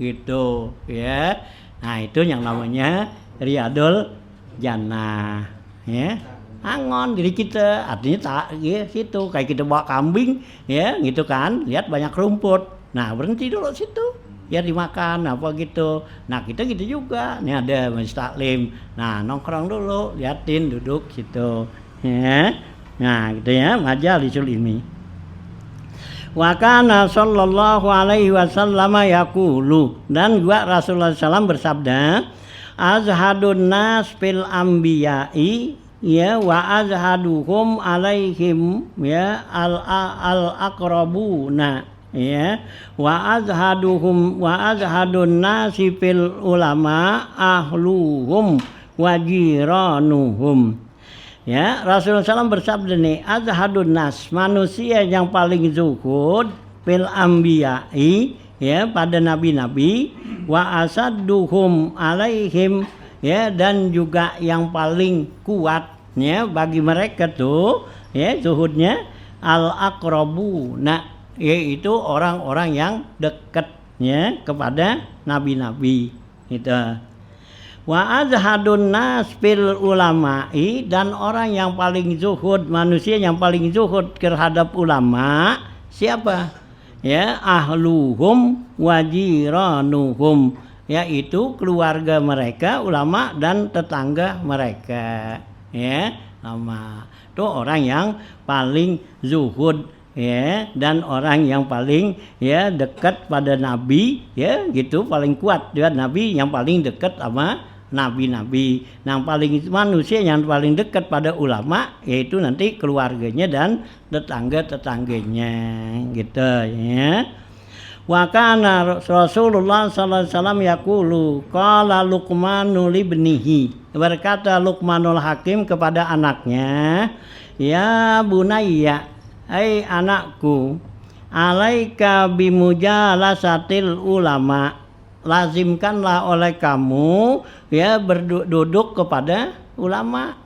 [SPEAKER 1] gitu, ya. Nah itu yang namanya riyadul jannah, ya. Angon diri kita, artinya tak ya situ kayak kita bawa kambing ya gitu kan, lihat banyak rumput, nah berhenti dulu situ ya dimakan apa gitu. Nah kita gitu juga, nih ada majlis taklim, nah nongkrong dulu, liatin duduk situ ya. Nah gitu ya, majalisul ilmi. Wa kana sallallahu alaihi wasallam yaqulu, dan juga Rasulullah SAW bersabda, azhadun nas fil anbiya'i, ya wa azhaduhum alaihim, ya al aqrabuna, ya wa azhadun nasi fil ulama ahluhum wa jiranuhum. Ya Rasulullah SAW bersabda nih, azhadun nas, manusia yang paling zuhud fil anbiya'i, ya pada nabi-nabi, wa asadduhum alaihim, ya dan juga yang paling kuat ya bagi mereka tuh ya zuhudnya al aqrabuna, yaitu orang-orang yang dekatnya kepada nabi-nabi gitu. Wa azhadun nas fil ulama'i, dan orang yang paling zuhud, manusia yang paling zuhud terhadap ulama siapa? Ya ahluhum wa jiranuhum, yaitu keluarga mereka, ulama dan tetangga mereka, ya lama. Itu orang yang paling zuhud, ya dan orang yang paling ya dekat pada nabi, ya gitu, paling kuat dia nabi, yang paling dekat sama nabi-nabi. Nah paling manusia yang paling dekat pada ulama yaitu nanti keluarganya dan tetangga-tetangganya gitu ya. Wa kana Rasulullah sallallahu alaihi wasallam yaqulu, qala Luqmanu libnihi, berkata Luqmanul Hakim kepada anaknya, ya bunayya, hai anakku, alaika bimujalasatil ulama, lazimkanlah oleh kamu ya berduduk kepada ulama,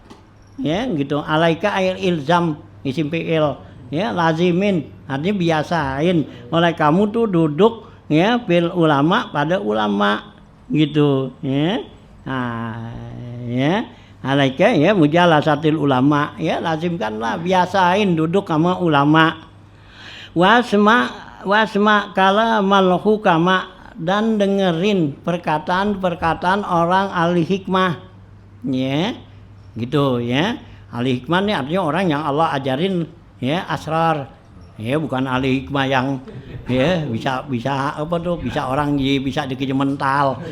[SPEAKER 1] ya gitu. Alaika ail ilzam, isim fi'il, ya lazimin, artinya biasain oleh kamu tuh duduk ya bil ulama, pada ulama gitu ya. Nah, ya alaika ya mujalasatil ulama, ya lazimkanlah, biasain duduk sama ulama. Wasma kalamal hukama, dan dengerin perkataan-perkataan orang ahli hikmah, ya gitu ya. Ahli hikmah ini artinya orang yang Allah ajarin ya asrar, ya bukan ahli hikmah yang ya bisa apa tuh, bisa orang bisa dikeje mental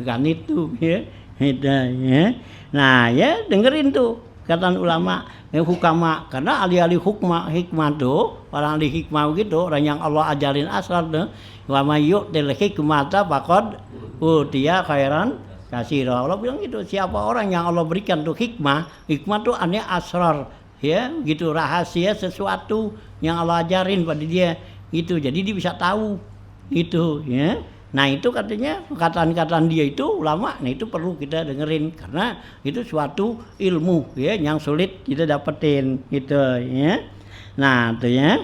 [SPEAKER 1] bukan itu ya. Nah ya dengerin tuh kataan ulama ya hukama, karena ahli-ahli hikmah tuh, orang ahli hikmah gitu, orang yang Allah ajarin asrar tuh, wa may yu'til hikmata faqad utiya khairan katsira. Allah bilang gitu, siapa orang yang Allah berikan tuh hikmah tuh aneh asrar, ya gitu, rahasia sesuatu yang Allah ajarin pada dia gitu, jadi dia bisa tahu gitu ya. Nah itu katanya kataan-kataan dia itu ulama, nah itu perlu kita dengerin karena itu suatu ilmu ya yang sulit kita dapetin gitu ya. Nah itu ya.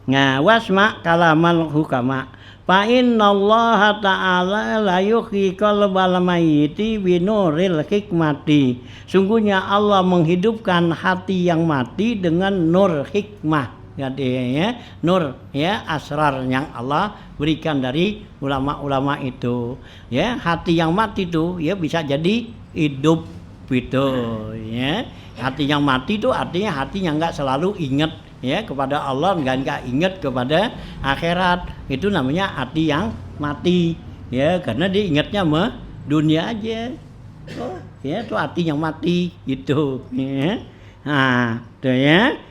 [SPEAKER 1] Nah wasma kalamal hukama, fa innallaha ta'ala la yuhyi qalbal mayyiti binuril hikmati, sungguhnya Allah menghidupkan hati yang mati dengan nur hikmah ya, nur ya asrar yang Allah berikan dari ulama-ulama itu ya. Hati yang mati itu ya bisa jadi hidup gitu ya. Hati yang mati itu artinya hati yang enggak selalu ingat ya kepada Allah, enggak ingat kepada akhirat, itu namanya hati yang mati ya, karena dia ingatnya mah dunia aja. Oh ya itu hati yang mati gitu ya. Nah itu ya.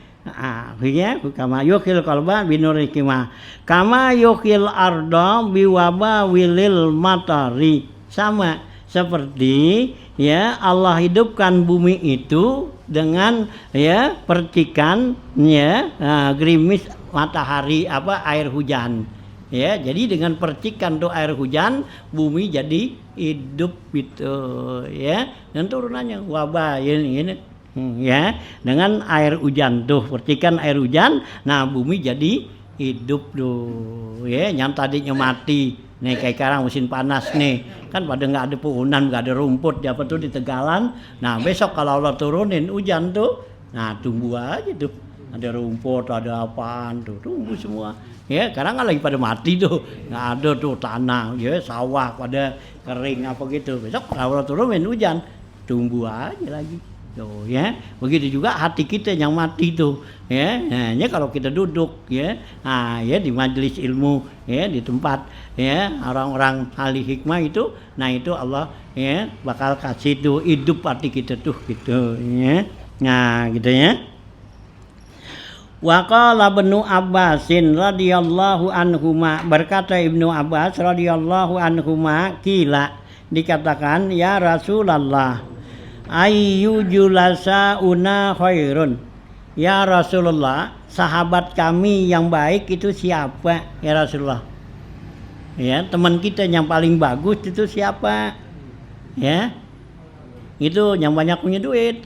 [SPEAKER 1] Ya, kama yukhil qalba binuril hikmah. Kama yukhil arda biwaba wilil matari. Sama seperti ya Allah hidupkan bumi itu dengan ya percikan ya gerimis matahari air hujan. Ya, jadi dengan percikan tuh air hujan bumi jadi hidup itu ya. Dan turunannya wabah ini ya dengan air hujan tuh percikan air hujan, nah bumi jadi hidup tuh ya. Yang tadinya mati nih kayak sekarang musim panas nih kan pada nggak ada pohonan, nggak ada rumput apa tuh di tegalan. Nah besok kalau Allah turunin hujan tuh, nah tumbuh aja tuh, ada rumput, ada apaan tuh tumbuh semua ya. Sekarang kan lagi pada mati tuh, nggak ada tuh tanah ya, sawah pada kering apa gitu. Besok kalau Allah turunin hujan tumbuh aja lagi. Tuh ya, begitu juga hati kita yang mati tuh ya. Nah, kalau kita duduk ya, ya di majelis ilmu ya, di tempat ya orang-orang ahli hikmah itu, nah itu Allah ya bakal kasih tuh hidup hati kita tuh gitu ya. Nah, gitu ya. Wa qala Ibnu Abbasin radhiyallahu anhuma, berkata Ibnu Abbas radhiyallahu anhuma, kila dikatakan ya Rasulullah ayyu julasa una khairun, ya Rasulullah sahabat kami yang baik itu siapa ya Rasulullah, ya teman kita yang paling bagus itu siapa ya, itu yang banyak punya duit.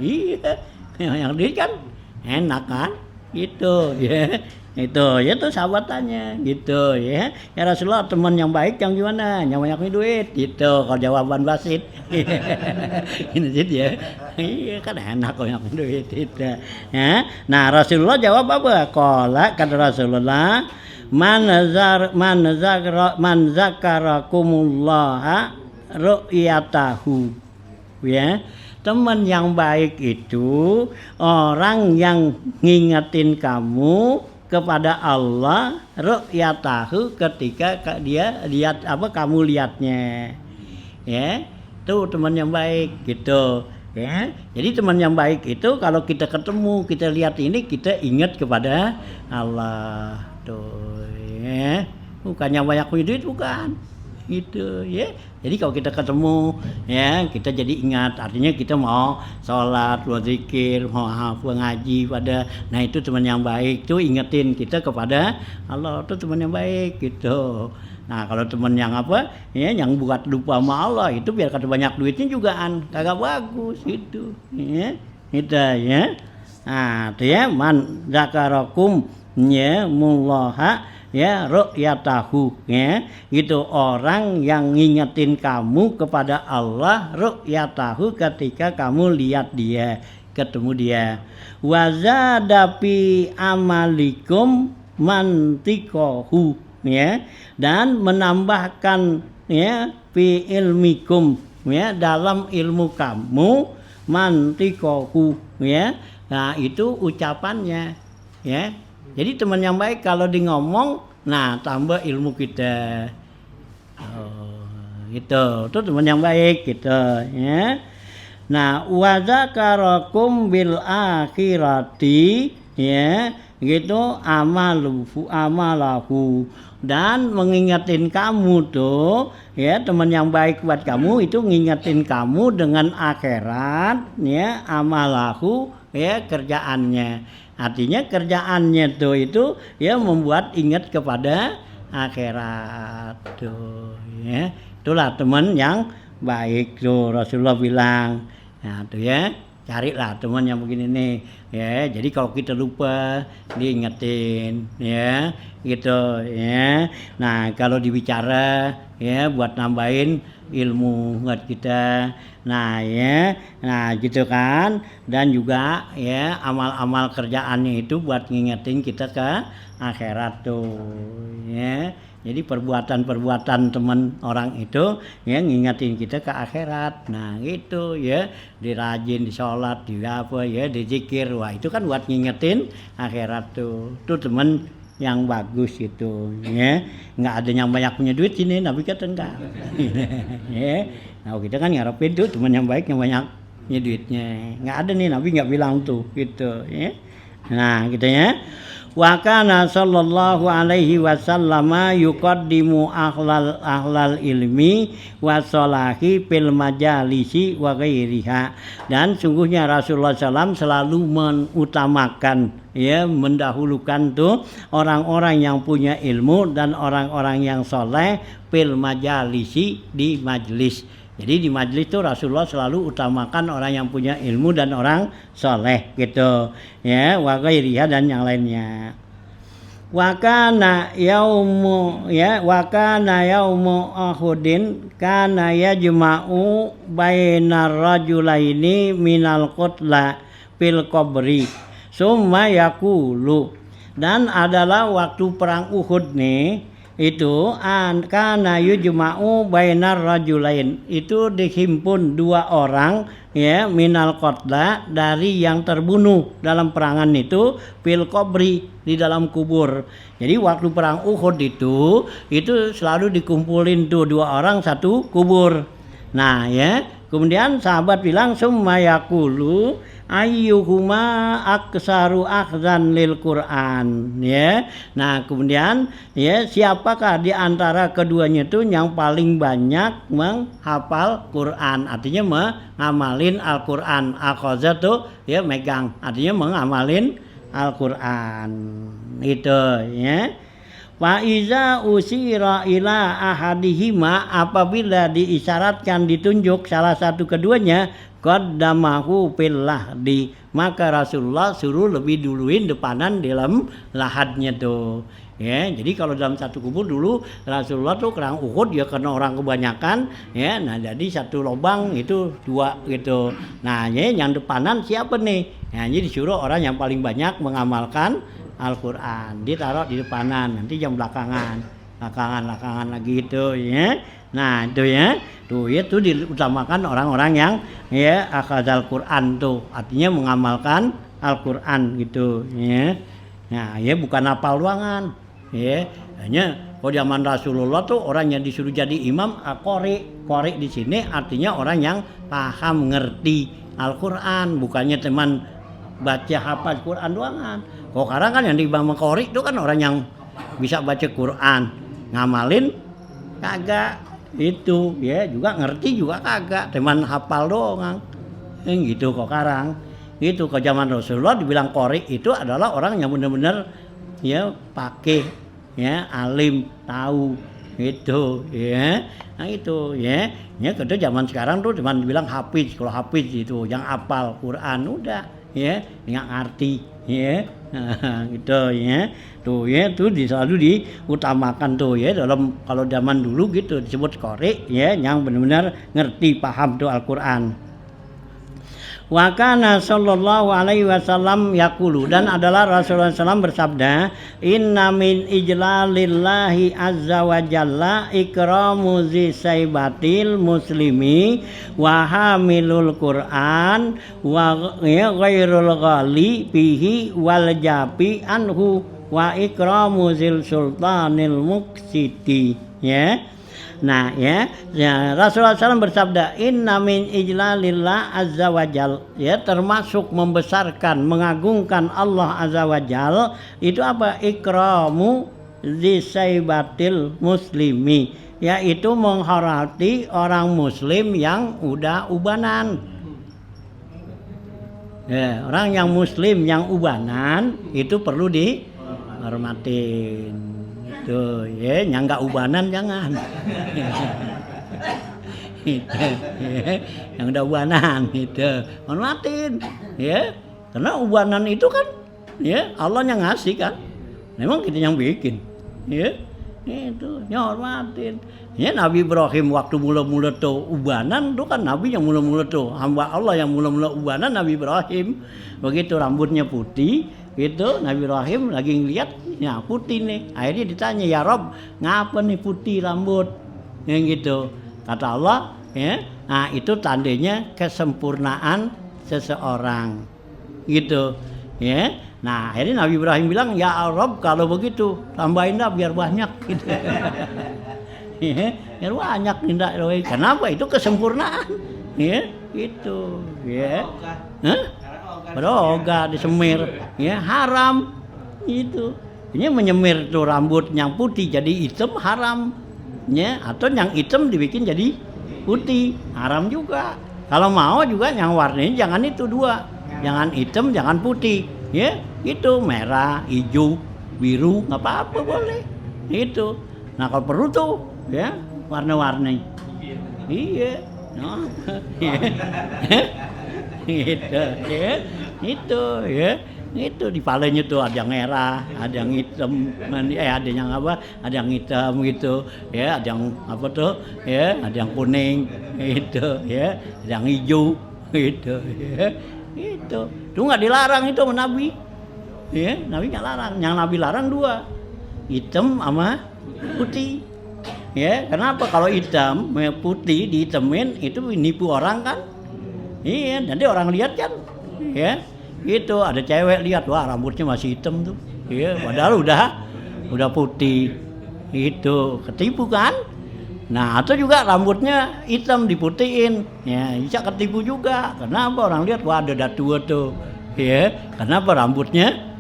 [SPEAKER 1] Iya, yang duit kan enak kan gitu ya. Itu sahabatannya gitu ya. Ya Rasulullah teman yang baik yang gimana? Yang banyak duit gitu. Kalau jawaban basit. Ini sih ya. Iya kan enak kalau banyak duit itu. Ya. Nah Rasulullah jawab apa? Qala kata Rasulullah, man zakarakumullah ru'yatahu. Ya. Teman yang baik itu orang yang ngingetin kamu kepada Allah ru'yatahu, ketika dia lihat kamu lihatnya ya, itu teman yang baik gitu ya. Jadi teman yang baik itu kalau kita ketemu, kita lihat ini, kita ingat kepada Allah tuh ya, bukannya banyak punya duit, bukan gitu ya. Jadi kalau kita ketemu ya, kita jadi ingat, artinya kita mau sholat, mau zikir, mau ngaji pada, nah itu teman yang baik tuh ingetin kita kepada Allah, itu teman yang baik gitu. Nah kalau teman yang ya, yang buat lupa sama Allah itu biar kata banyak duitnya juga kagak bagus gitu ya, itu ya. Nah itu ya, man zakarakum ya mullaha ya ru'yatahu ya, gitu orang yang ngingetin kamu kepada Allah ru'yatahu, ketika kamu lihat dia, ketemu dia. Wazada fi amalikum mantikohu ya, dan menambahkan ya fi ilmikum ya, dalam ilmu kamu, mantikohu ya, nah itu ucapannya ya. Jadi teman yang baik kalau di ngomong, nah tambah ilmu kita. Gitu. Itu teman yang baik gitu ya. Nah, wa zakarakum bil akhirati ya, gitu amalahu, dan mengingatin kamu tuh ya, teman yang baik buat kamu itu ngingetin kamu dengan akhirat ya, amalahu ya, kerjaannya. Artinya kerjaannya tuh itu ya membuat ingat kepada akhirat tuh ya. Itulah teman yang baik tuh Rasulullah bilang. Nah tuh ya, carilah teman yang begini nih ya. Jadi kalau kita lupa diingetin ya gitu ya. Nah kalau dibicara ya buat nambahin ilmu buat kita. Nah ya, nah gitu kan. Dan juga ya amal-amal kerjaannya itu buat ngingetin kita ke akhirat tuh ya. Jadi perbuatan-perbuatan teman orang itu ya ngingetin kita ke akhirat. Nah gitu ya, dirajin di sholat, di apa ya, di zikir. Wah itu kan buat ngingetin akhirat tuh. Itu teman yang bagus itu ya. Nggak ada yang banyak punya duit sini, Nabi kata enggak. Ya. Nah kita kan ngarepin tuh teman yang baik yang banyak ini duitnya. Nggak ada nih, Nabi nggak bilang tuh gitu ya. Nah gitu ya. Wa kana sallallahu alaihi wasallam yuqaddimu ahlal ilmi wa salahi fil majalisi wa ghairiha. Dan sungguhnya Rasulullah SAW selalu mengutamakan ya, mendahulukan tuh orang-orang yang punya ilmu dan orang-orang yang soleh fil majalisi, di majlis. Jadi di majlis itu Rasulullah selalu utamakan orang yang punya ilmu dan orang soleh gitu ya, wa ghairiha dan yang lainnya. Wa kana yaumu ahudin kana yajma'u bainar rajulaini minal qutla fil qabri summa yaqulu. Dan adalah waktu perang Uhud nih, itu kana yujma'u bainar rajulain, itu dihimpun dua orang ya, minal qatla, dari yang terbunuh dalam perangan itu, fil qabri, di dalam kubur. Jadi waktu perang Uhud itu selalu dikumpulin tuh dua orang satu kubur. Nah ya, kemudian sahabat bilang summa yaqulu ayyuhuma aksaru akhzan lil Quran ya. Nah kemudian ya, siapakah di antara keduanya itu yang paling banyak menghafal Quran, artinya mengamalin Al-Quran. Akhaza tuh ya, megang, artinya mengamalin Al-Quran itu ya. Wa iza usira ila ahadihima, apabila diisyaratkan ditunjuk salah satu keduanya, qaddamahu fil lahdi, maka Rasulullah suruh lebih duluin depanan dalam lahadnya tuh ya. Jadi kalau dalam satu kubur dulu Rasulullah tuh kerang Uhud ya, karena orang kebanyakan ya, nah jadi satu lubang itu dua gitu. Nah ya, yang depanan siapa nih? Nah jadi disuruh orang yang paling banyak mengamalkan Al-Quran, ditaruh di depanan, nanti yang belakangan lagi itu ya. Nah itu ya, itu diutamakan orang-orang yang ya akhadzal Quran tuh, artinya mengamalkan Al-Quran gitu ya. Nah ya, bukan hafal ruangan ya. Hanya kalau zaman Rasulullah tuh orang yang disuruh jadi imam qori di sini artinya orang yang paham ngerti Al-Quran, bukannya teman baca hafal Quran doangan. Kok sekarang kan yang di imam qori itu kan orang yang bisa baca Quran, ngamalin kagak itu ya, juga ngerti juga kagak, teman hafal doang gitu. Kok sekarang itu, ke zaman Rasulullah dibilang qori itu adalah orang yang benar-benar ya pakai ya, alim, tahu gitu ya. Nah itu ya, kedua zaman sekarang tuh cuma dibilang hafiz. Kalau hafiz itu yang hafal Quran udah ya, nggak ngerti ya. Nah, gitu ya. Tuh ya, tuh selalu diutamakan tuh ya, dalam kalau zaman dulu gitu disebut qori ya, yang benar-benar ngerti paham tuh Al-Qur'an. Wa kana sallallahu alaihi wasallam yaqulu, dan adalah Rasulullah SAW bersabda, inna min ijlalillahi azza wa jalla ikramu zi saibatil muslimi wa hamilul Qur'an wa ghairul ghali bihi wal jabi anhu wa ikramu zil sultanil muqsiti ya. Nah ya, Rasulullah SAW bersabda, inna min ijlalillah azza wa jal, ya, termasuk membesarkan, mengagungkan Allah azza wa jal itu apa? Ikramu zisaibatil muslimi, yaitu menghormati orang muslim yang udah ubanan ya. Orang yang muslim yang ubanan itu perlu dihormatin tuh ya, yang nggak ubanan jangan. Itu ya, yang udah ubanan itu hormatin ya, karena ubanan itu kan ya Allah yang ngasih kan, memang kita yang bikin ya, itu ya hormatin ya. Nabi Ibrahim waktu mula-mula tuh ubanan tuh kan, Nabi yang mula-mula tuh hamba Allah yang mula-mula ubanan, Nabi Ibrahim begitu rambutnya putih gitu, Nabi Ibrahim lagi ngeliat ya putih nih, akhirnya ditanya, ya Rob ngapa nih putih rambut yang gitu, kata Allah ya, nah itu tandanya kesempurnaan seseorang gitu ya. Nah akhirnya Nabi Ibrahim bilang, ya Rob kalau begitu tambahin dah biar banyak gitu. Ya, biar banyak, kenapa? Itu kesempurnaan ya itu ya.
[SPEAKER 2] Ogah.
[SPEAKER 1] Hah?
[SPEAKER 2] Karena ogah.
[SPEAKER 1] Berogah disemir ya haram itu. Ini menyemir tuh rambut yang putih jadi hitam haram ya, atau yang hitam dibikin jadi putih haram juga. Kalau mau juga yang warnanya jangan itu dua, jangan hitam jangan putih ya, itu merah hijau biru nggak apa-apa boleh itu. Nah kalau perlu tuh ya warna-warni iya no. Gitu ya itu ya itu di palanya tuh ada yang merah ada yang hitam ada yang apa ada yang hitam gitu ya, ada yang apa tuh ya, ada yang kuning itu ya, ada yang hijau gitu ya itu tuh nggak dilarang itu sama Nabi ya, Nabi nggak larang. Yang Nabi larang dua, hitam sama putih ya. Kenapa? Kalau hitam putih dihitemin itu nipu orang kan. Iya, nanti orang lihat kan, ya, gitu. Ada cewek lihat, wah rambutnya masih hitam tuh, iya, padahal udah putih, itu ketipu kan. Nah, atau juga rambutnya hitam diputihin, ya, bisa ketipu juga. Kenapa? Orang lihat, wah ada tua tuh, ya, kenapa rambutnya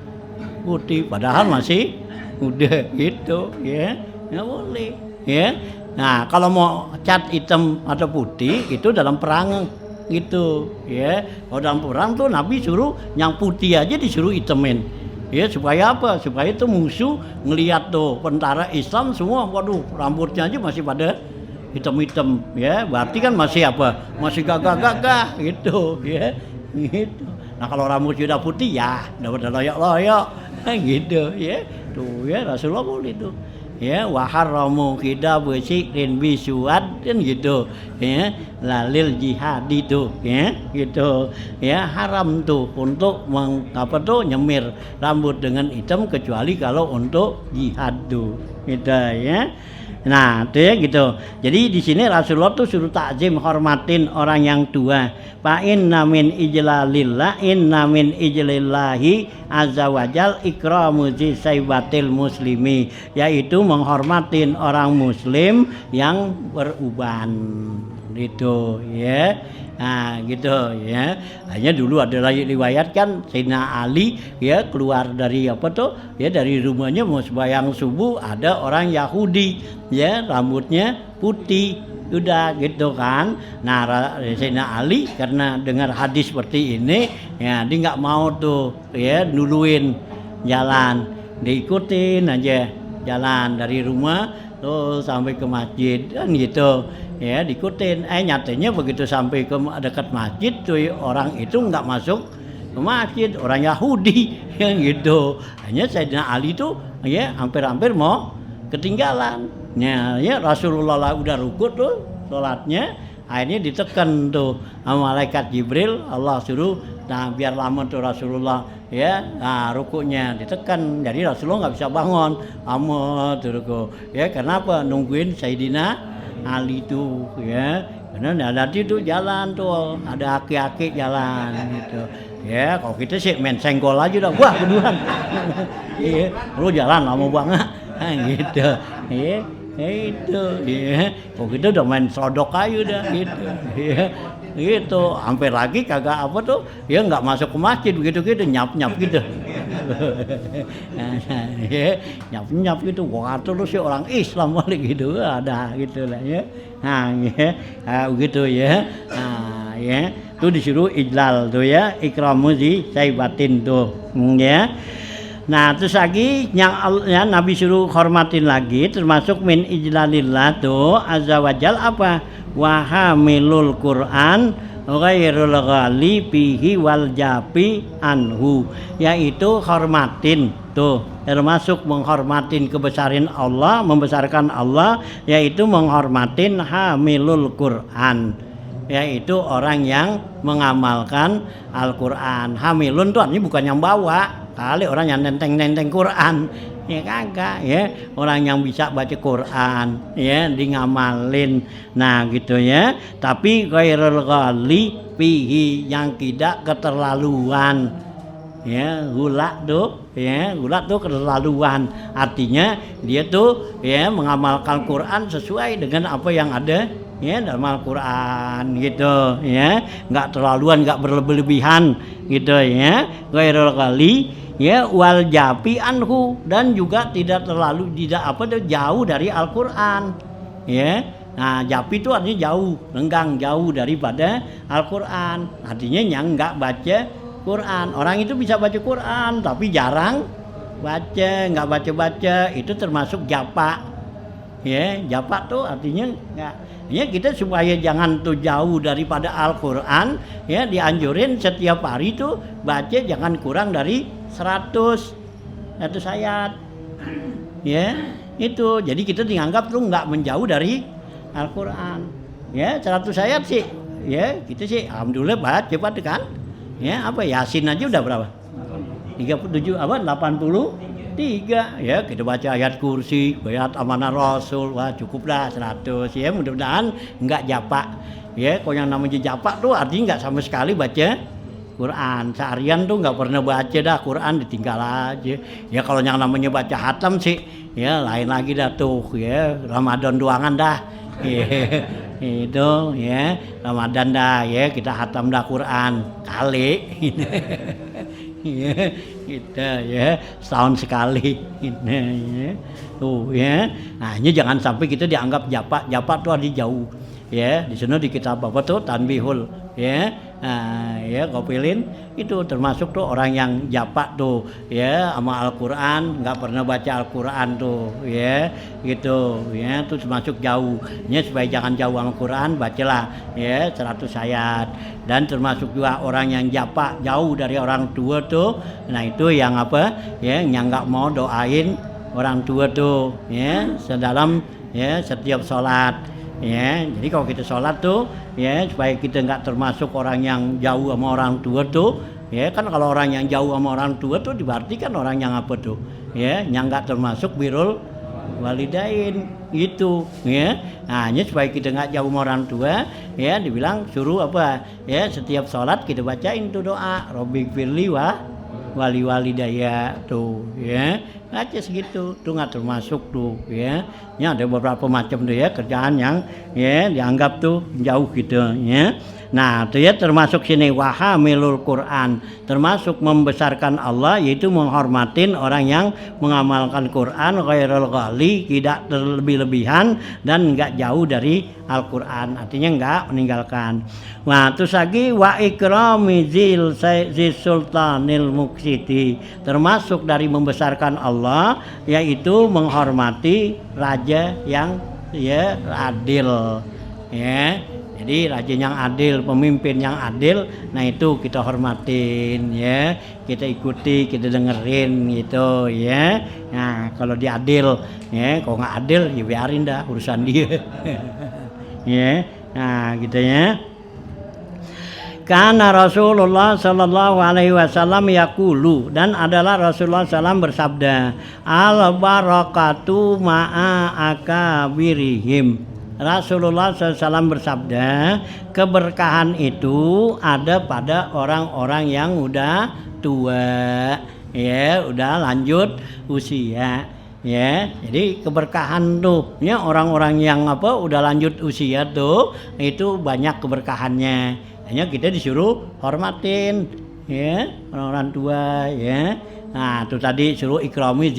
[SPEAKER 1] putih, padahal masih udah itu, ya, nggak boleh, ya. Nah, kalau mau cat hitam atau putih itu dalam perang. Gitu ya, kalau dalam perang tuh Nabi suruh yang putih aja disuruh hitemin ya, supaya apa? Supaya itu musuh ngelihat tuh tentara Islam semua, waduh rambutnya aja masih pada hitam-hitam ya, berarti kan masih apa? Masih gagah-gagah gitu ya gitu. Nah kalau rambutnya udah putih ya udah pada loyok-loyok gitu ya, tuh ya Rasulullah boleh tuh ya, wa haramu kida besirin bisuad kan gitu ya, lalil jihad itu ya gitu ya, haram tuh untuk apa tuh nyemir rambut dengan hitam kecuali kalau untuk jihad tuh gitu ya. Nah, itu ya gitu. Jadi di sini Rasulullah tuh suruh takzim, hormatin orang yang tua. Fa inna min ijlalillah, inna min ijlillahi azza wajal ikramu zi saybatil muslimi, yaitu menghormatin orang muslim yang beruban. Itu ya. Nah gitu ya, hanya dulu ada riwayat kan Sayyidina Ali ya keluar dari apa tuh ya, dari rumahnya mau sembahyang subuh, ada orang Yahudi ya rambutnya putih udah gitu kan. Nah Sayyidina Ali karena dengar hadis seperti ini ya, dia nggak mau tuh ya nuluin jalan, diikutin aja jalan dari rumah tuh sampai ke masjid kan gitu ya, diikutin. Nyatanya begitu sampai ke dekat masjid tuh orang itu nggak masuk ke masjid, orang Yahudi yang gitu. Hanya Sayyidina Ali tuh ya hampir-hampir mau ketinggalan ya, Rasulullah udah rukuk tuh sholatnya, akhirnya ditekan tuh sama malaikat Jibril, Allah suruh nah biar lama tuh Rasulullah ya, nah rukuknya ditekan, jadi Rasulullah nggak bisa bangun lama tuh rukuk ya. Kenapa? Nungguin Sayyidina Ali tuh ya, karena nanti tuh jalan tuh ada aki-aki jalan gitu ya. Kalau kita sih main senggol aja dah, wah beneran iya, lu jalan lama banget gitu ya, itu ya. Kalau kita udah main sodok aja dah gitu ya, gitu hampir lagi kagak apa tuh ya, nggak masuk ke masjid begitu nyap gitu ya, nyap gitu, wah tuh lu sih orang Islam balik gitu ada gitu lah ya. Nah ya begitu ya. Nah ya tuh disuruh ijlal tuh ya, ikramu zi saybatin tuh ya. Nah terus lagi yang ya, Nabi suruh hormatin lagi, termasuk min ijlalillah tuh azza wajal apa? Wa hamilul Qur'an ghairul ghali fihi wal jafi anhu, yaitu hormatin tuh, termasuk menghormatin kebesaran Allah, membesarkan Allah, yaitu menghormatin hamilul Qur'an, yaitu orang yang mengamalkan Al-Qur'an. Hamilun tuh artinya bukan yang bawa, kali orang yang nenteng Quran ya kagak ya, orang yang bisa baca Quran ya di ngamalin. Nah gitu ya, tapi ghairul ghali fihi, yang tidak keterlaluan ya, gula tuh ya, gula tuh keterlaluan, artinya dia tuh ya mengamalkan Quran sesuai dengan apa yang ada ya dalam Al-Qur'an gitu ya, nggak terlaluan, nggak berlebihan gitu ya. Ghairul ghali ya wal jafi anhu, dan juga tidak terlalu jauh dari Al-Qur'an ya. Nah, jafi itu artinya jauh, renggang, jauh daripada Al-Qur'an. Artinya yang nggak baca Quran. Orang itu bisa baca Quran tapi jarang baca, nggak baca-baca, itu termasuk japa. Ya, japa tuh artinya nggak. Ya, kita supaya jangan tuh jauh daripada Al-Qur'an, ya dianjurin setiap hari tuh baca jangan kurang dari 100 ayat. Ya, itu. Jadi kita dianggap tuh nggak menjauh dari Al-Qur'an. Ya, 100 ayat sih. Ya, kita sih alhamdulillah baca kan. Ya, apa Yasin aja udah berapa? 37 apa 83 ya, kita baca ayat kursi, ayat amanah rasul, wah cukup dah 100 ya, mudah-mudahan enggak japa ya. Kalau yang namanya japa tuh artinya enggak sama sekali baca Quran, seharian tuh enggak pernah baca dah Quran, ditinggal aja ya. Kalau yang namanya baca hatam sih ya lain lagi dah tuh ya, Ramadan doangan dah ya. Itu ya Ramadan dah ya, kita hatam dah Quran kali ya, kita ya setahun sekali ya. Tuh ya, nah ini jangan sampai kita dianggap japa tuh ada jauh ya. Di sana di kitab apa tuh Tanbihul ya, nah, ya Kopilin itu termasuk tuh orang yang japa tuh ya sama Al-Quran, nggak pernah baca Al-Quran tuh ya gitu ya, tuh termasuk jauh ya. Supaya jangan jauh Al-Quran, bacalah ya 100 ayat. Dan termasuk juga orang yang japa jauh dari orang tua tuh, nah itu yang apa ya, yang nggak mau doain orang tua tuh ya sedalam ya setiap sholat ya. Jadi kalau kita sholat tuh ya supaya kita nggak termasuk orang yang jauh sama orang tua tuh ya. Kan kalau orang yang jauh sama orang tua tuh berarti kan orang yang apa tuh ya, yang nggak termasuk birrul walidain gitu ya. Nah ini supaya kita nggak jauh sama orang tua ya, dibilang suruh apa ya, setiap sholat kita bacain tuh doa Robbiq firli wa wali walidaya tuh ya, aja segitu tuh nggak termasuk tuh ya. Ya ada beberapa macam tuh ya kerjaan yang ya dianggap tuh jauh gitu ya. Nah itu ya termasuk sini wahamilul Quran, termasuk membesarkan Allah, yaitu menghormatin orang yang mengamalkan Quran ghairul ghali, tidak terlebih-lebihan dan enggak jauh dari Al-Quran, artinya enggak meninggalkan. Nah terus lagi wa ikrami zil sultanil muqsiti, termasuk dari membesarkan Allah yaitu menghormati raja yang ya adil ya. Jadi raja yang adil, pemimpin yang adil, nah itu kita hormatin ya, kita ikuti, kita dengerin gitu ya. Nah kalau dia adil ya, kalau nggak adil ya biarin dah urusan dia ya. Nah gitu ya. Karena Rasulullah Sallallahu Alaihi Wasallam yaqulu, dan adalah Rasulullah SAW bersabda, al barakatu ma'a akabirihim. Rasulullah SAW bersabda, keberkahan itu ada pada orang-orang yang udah tua ya, udah lanjut usia ya. Jadi keberkahan tuh ya, orang-orang yang apa udah lanjut usia tuh itu banyak keberkahannya. Hanya kita disuruh hormatin ya orang-orang tua ya. Nah itu tadi suruh ikrami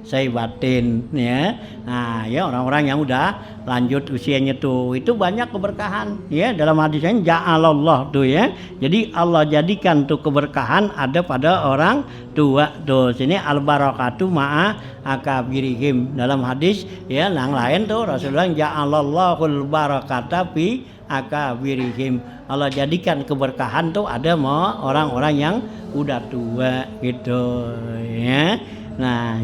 [SPEAKER 1] saibatin ya. Nah ya orang-orang yang udah lanjut usianya tuh itu banyak keberkahan ya. Dalam hadisnya ja'alallah tuh ya, jadi Allah jadikan tuh keberkahan ada pada orang tua tuh. Sini al barakatu ma'a akabirihim. Dalam hadis ya yang lain tuh Rasulullah ja'alallahul barakata fi akabirihim, Allah jadikan keberkahan tuh ada mau orang-orang yang udah tua gitu ya. Nah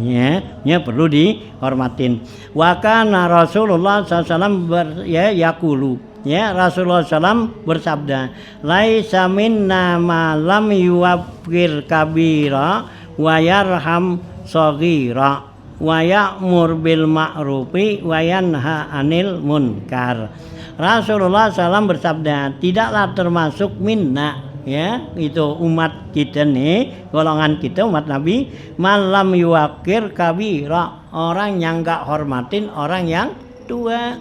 [SPEAKER 1] ya perlu dihormatin. Wa kana Rasulullah SAW yaqulu ya, Rasulullah SAW bersabda, laisa minna ma lam yuwaqqir kabira wa yarham shaghira wa ya'mur bil ma'rufi wa yanha 'anil munkar. Rasulullah SAW bersabda, tidaklah termasuk minna ya, itu umat kita nih, golongan kita umat Nabi, malam yuwakir kabira, orang yang enggak hormatin orang yang tua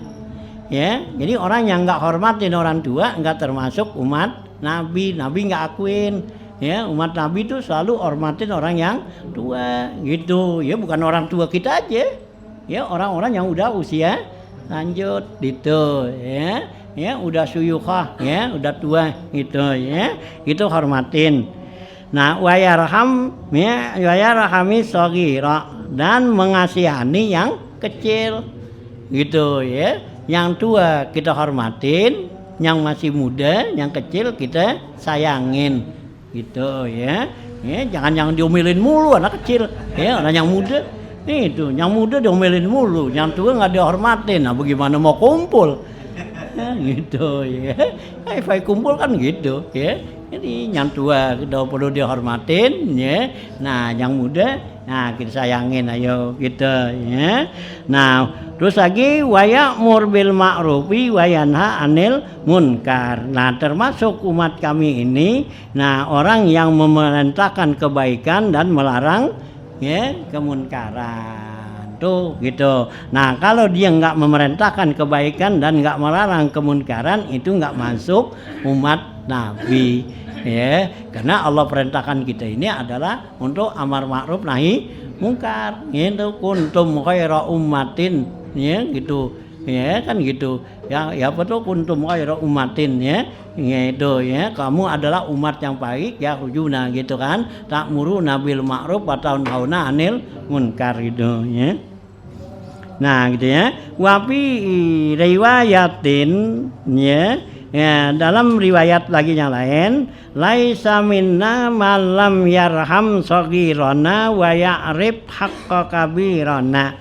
[SPEAKER 1] Ya, jadi orang yang nggak hormatin orang tua nggak termasuk umat Nabi. Nabi nggak akuin. Ya, umat Nabi itu selalu hormatin orang yang tua gitu. Ya, bukan orang tua kita aja. Ya, orang-orang yang udah usia lanjut gitu ya. Ya, udah suyukhah ya, udah tua gitu ya. Itu hormatin. Nah, wayarhami shaghira dan mengasihani yang kecil gitu ya. Yang tua kita hormatin, yang masih muda, yang kecil kita sayangin gitu ya. Ya, jangan diomelin mulu anak kecil ya, orang yang muda itu, yang muda diomelin mulu, yang tua nggak dihormatin. Nah, bagaimana mau kumpul? Ya, gitu ya. Kayak kumpul kan gitu ya. Jadi yang tua udah perlu dihormatin ya. Nah, yang muda nah kita sayangin ayo gitu ya. Nah, terus lagi waya'mur bil ma'rufi wa yanha 'anil munkar. Nah, termasuk umat kami ini nah orang yang memerintahkan kebaikan dan melarang ya kemunkaran. Tuh gitu. Nah, kalau dia nggak memerintahkan kebaikan dan nggak melarang kemunkaran itu nggak masuk umat Nabi ya, karena Allah perintahkan kita ini adalah untuk amar ma'ruf nahi mungkar gitu. Kuntum khaira ummatin ya gitu ya, kan gitu ya, ya betul, kuntum khaira ummatin ya gitu ya, kamu adalah umat yang baik ya hujuna gitu kan, ta'muruna bil ma'ruf wa tanhauna 'anil munkar gitu ya. Nah gitu ya, wafi riwayatin ya. Ya, dalam riwayat lagi yang lain, laisa minna malam yarham shaghirana wa ya'rif haqqa kabirana.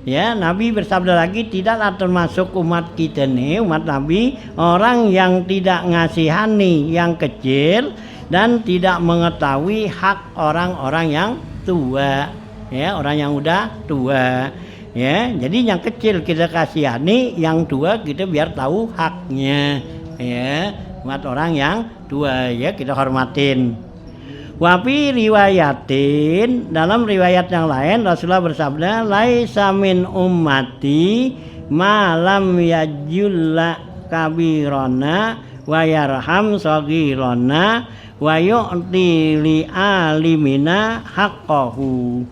[SPEAKER 1] Ya, Nabi bersabda lagi, tidaklah termasuk umat kita nih, umat Nabi, orang yang tidak ngasihani yang kecil dan tidak mengetahui hak orang-orang yang tua. Ya, orang yang udah tua. Ya, jadi yang kecil kita kasihani, yang tua kita biar tahu haknya. Ya, buat orang yang tua ya kita hormatin. Wafi riwayatin, dalam riwayat yang lain Rasulullah bersabda, laisa min ummati ma lam yajulla kabirana wa yarham shaghirana wa yu'ti li alimina haqqahu.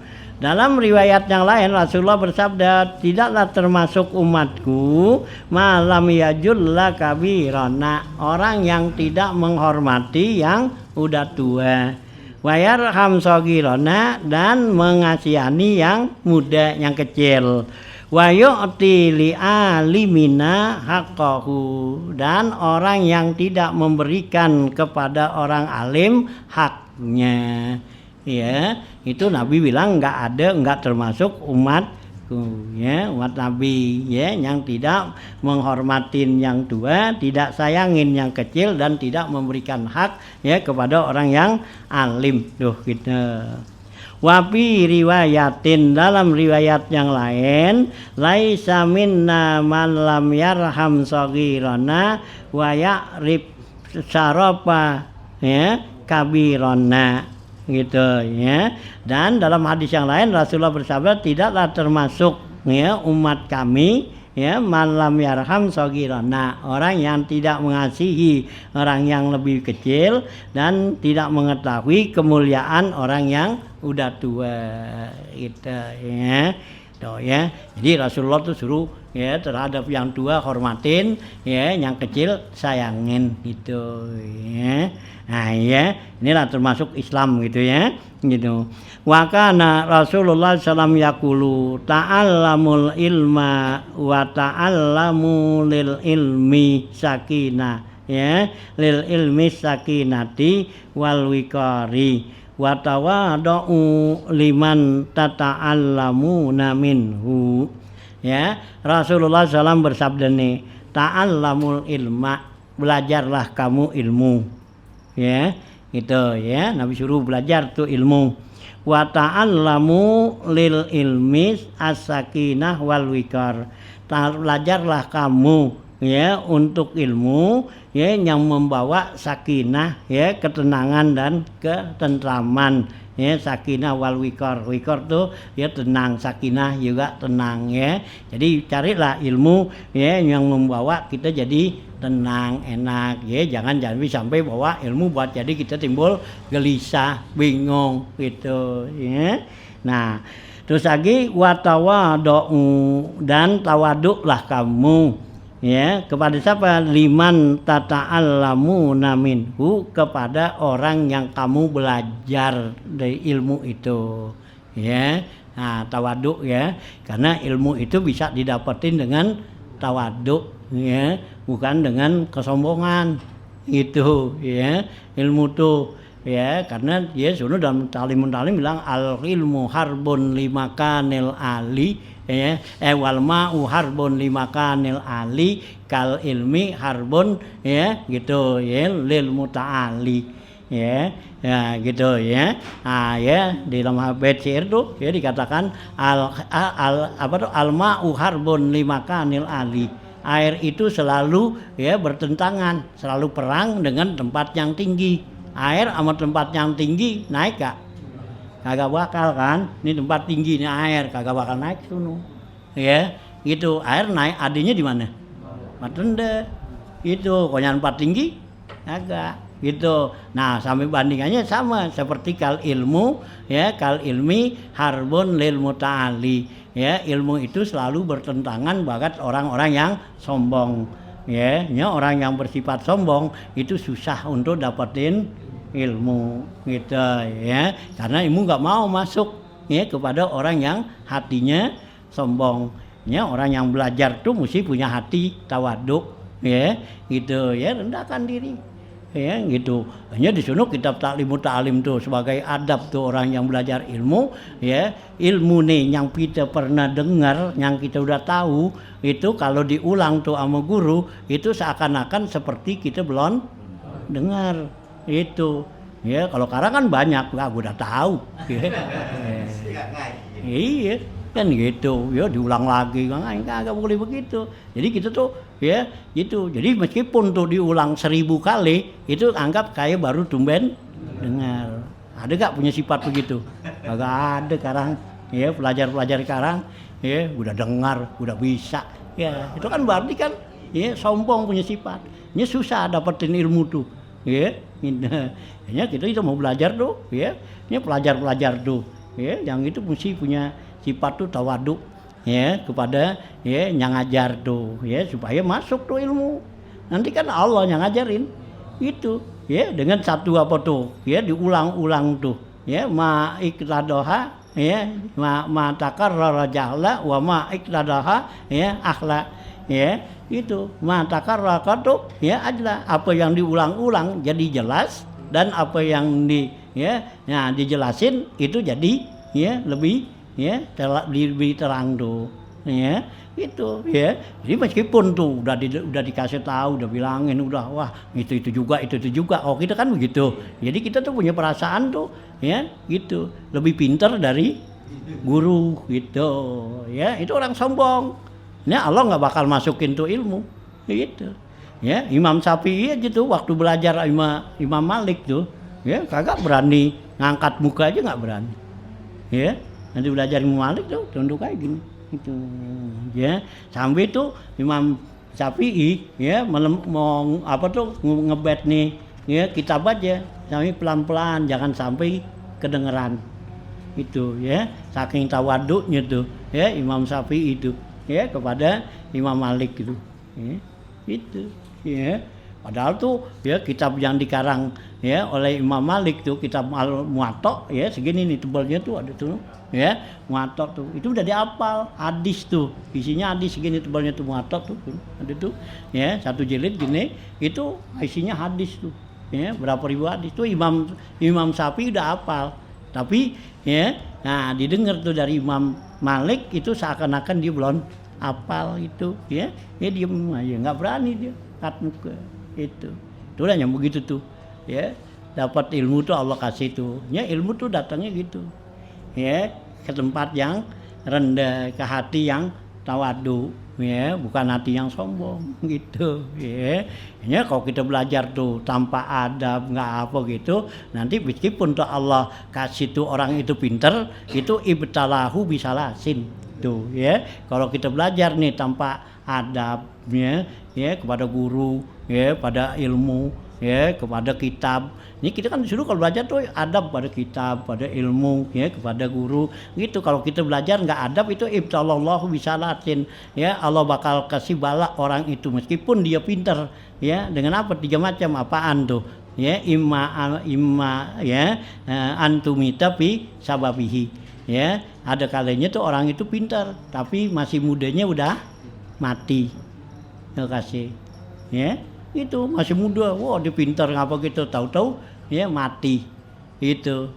[SPEAKER 1] Dalam riwayat yang lain Rasulullah bersabda, tidaklah termasuk umatku malam yajulla kabirana, orang yang tidak menghormati yang udah tua, wa yarham shaghirana, dan mengasihani yang muda, yang kecil, wa yu'ti li alimina haqqahu, dan orang yang tidak memberikan kepada orang alim haknya. Ya, itu Nabi bilang nggak termasuk umatku ya, umat Nabi ya, yang tidak menghormatin yang tua, tidak sayangin yang kecil, dan tidak memberikan hak ya kepada orang yang alim. Duh gitu. Wafi riwayatin, dalam riwayat yang lain, laisa minna man lam yarham shaghirana wa ya'rif syarafa ya kabirana gitu ya. Dan dalam hadis yang lain Rasulullah bersabda, tidaklah termasuk ya umat kami ya malam yarham shaghirana, orang yang tidak mengasihi orang yang lebih kecil dan tidak mengetahui kemuliaan orang yang udah tua gitu ya. Tuh ya. Jadi Rasulullah tuh suruh ya terhadap yang tua hormatin ya, yang kecil sayangin gitu ya. Nah ya, inilah termasuk Islam gitu ya, gitu. Wa kana Rasulullah sallam yaqulu ta'allamul ilma wa ta'allamu lil ilmi sakinah ya, lil ilmi sakinati wal wiqari wa tawadhu liman tata'allamuna minhu. Ya, Rasulullah sallam bersabda nih, ta'allamul ilma, belajarlah kamu ilmu. Ya, gitu ya. Nabi suruh belajar tuh ilmu. Wa ta'allamu lil ilmi as-sakinah wal wiqar. Belajarlah kamu ya untuk ilmu ya yang membawa sakinah ya ketenangan dan ketentraman ya sakinah wal wikor tuh ya tenang, sakinah juga tenang ya. Jadi carilah ilmu ya yang membawa kita jadi tenang, enak ya. Jangan sampai bawa ilmu buat jadi kita timbul gelisah, bingung gitu ya. Nah, terus lagi watawadu'u dan tawaduklah kamu ya kepada siapa? Liman tata'allamuna minhu, kepada orang yang kamu belajar dari ilmu itu ya. Nah, tawaduk ya, karena ilmu itu bisa didapetin dengan tawaduk ya, bukan dengan kesombongan itu ya. Ilmu tuh ya, karena dia sudah dalam talimun talim bilang al ilmu harbun limakanil ali ya, wal ma'u harbun limakanil ali kal ilmi harbun ya gitu ya lil muta'ali ya. Ya gitu ya. Nah ya di dalam bait syair tuh ya dikatakan al ma'u harbun limakanil ali, air itu selalu ya bertentangan, selalu perang dengan tempat yang tinggi. Air sama tempat yang tinggi naik gak? Kagak bakal kan? Ini tempat tinggi ini air kagak bakal naik sono. Ya, gitu. Air naik adanya di mana? Tempat rendah. Itu kalau tempat tinggi kagak gitu. Nah, sampai bandingannya sama seperti kal ilmu ya, kal ilmi harbun lil muta'ali. Ya, ilmu itu selalu bertentangan bagat orang-orang yang sombong. Ya, orang yang bersifat sombong itu susah untuk dapetin ilmu gitu ya, karena ilmu nggak mau masuk ya kepada orang yang hatinya sombong ya. Orang yang belajar tuh mesti punya hati tawaduk ya gitu ya, rendahkan diri ya gitu. Hanya di sini kitab Ta'limut Ta'lim tuh sebagai adab tuh orang yang belajar ilmu ya. Ilmu nih yang kita pernah dengar, yang kita udah tahu itu kalau diulang tuh sama guru itu seakan-akan seperti kita belum dengar itu ya. Kalau sekarang kan banyak, gue udah tahu ya. Iya kan gitu ya, diulang lagi kagak boleh begitu. Jadi kita tuh ya gitu. Jadi meskipun tuh diulang 1000 kali itu anggap kayak baru tumben dengar. Ada gak punya sifat begitu? Kagak ada sekarang ya. Pelajar-pelajar sekarang ya udah dengar, udah bisa ya. Itu kan berarti kan ya sombong punya sifat. Ini susah dapetin ilmu tuh ya. Ya kita mau belajar tuh ya. Ini pelajar-pelajar tuh ya yang itu mesti punya sifat tuh tawaduk ya kepada ya yang ngajar tuh ya, supaya masuk tuh ilmu. Nanti kan Allah yang ngajarin itu ya, dengan satu apa tuh ya diulang-ulang tuh ya, ma iqtadaha ya, ma takarrara jahla wa ma iqtadaha ya akhla ya. Itu ma takarrara tuh ya ajla, apa yang diulang-ulang jadi jelas, dan apa yang dijelasin itu jadi ya lebih ya lebih terang tuh ya itu ya. Jadi meskipun tuh udah dikasih tahu, udah bilangin, udah wah itu juga oh kita kan begitu. Jadi kita tuh punya perasaan tuh ya gitu lebih pintar dari guru gitu ya. Itu orang sombong ya, Allah nggak bakal masukin tuh ilmu gitu ya. Imam Syafi'i aja tuh waktu belajar Imam Malik tuh ya kagak berani ngangkat muka aja, nggak berani ya. Nanti belajar Imam Malik tuh tunduk kayak gini itu ya. Sampai tuh Imam Syafi'i ya mau apa tuh ngebet nih ya kitab aja, sampai pelan-pelan jangan sampai kedengeran itu ya. Saking tawaduknya tuh ya Imam Syafi'i itu ya kepada Imam Malik gitu ya. Itu ya. Padahal tuh ya kitab yang dikarang ya oleh Imam Malik tuh kitab Al-Muwatta ya segini nih tebalnya tuh ada tuh ya, Muwatta tuh itu udah dihafal hadis tuh, isinya hadis segini tebalnya tuh Muwatta tuh ada tuh ya, satu jilid gini itu isinya hadis tuh ya, berapa ribu hadis tuh Imam Syafi'i udah hafal. Tapi ya nah didengar tuh dari Imam Malik itu seakan-akan dia belum hafal itu ya, dia diem aja nggak berani dia kat muka itu. Itulah yang begitu tuh ya, dapat ilmu tuh Allah kasih tuh ya. Ilmu tuh datangnya gitu ya, ke tempat yang rendah, ke hati yang tawadu, ya, bukan hati yang sombong gitu, ya. Ya kalau kita belajar tuh tanpa adab nggak apa gitu, nanti meskipun tuh Allah kasih tuh orang itu pinter, itu ibtalahu bisalasin tuh, ya. Kalau kita belajar nih tanpa adabnya, ya, kepada guru, ya, pada ilmu, ya, kepada kitab. Ini kita kan disuruh kalau belajar tuh adab pada kitab, pada ilmu, ya, kepada guru. Gitu. Kalau kita belajar nggak adab itu ibtalallahu bisalatin, ya, Allah bakal kasih bala orang itu meskipun dia pinter, ya. Dengan apa? 3 macam apaan tuh? Ya, imma ya, antumita fi sababihi. Ya, ada kalanya tuh orang itu pintar tapi masih mudanya udah mati. Terima kasih. Ya, itu masih muda, wah dia pintar ngapa gitu, tahu-tahu ya mati. Itu,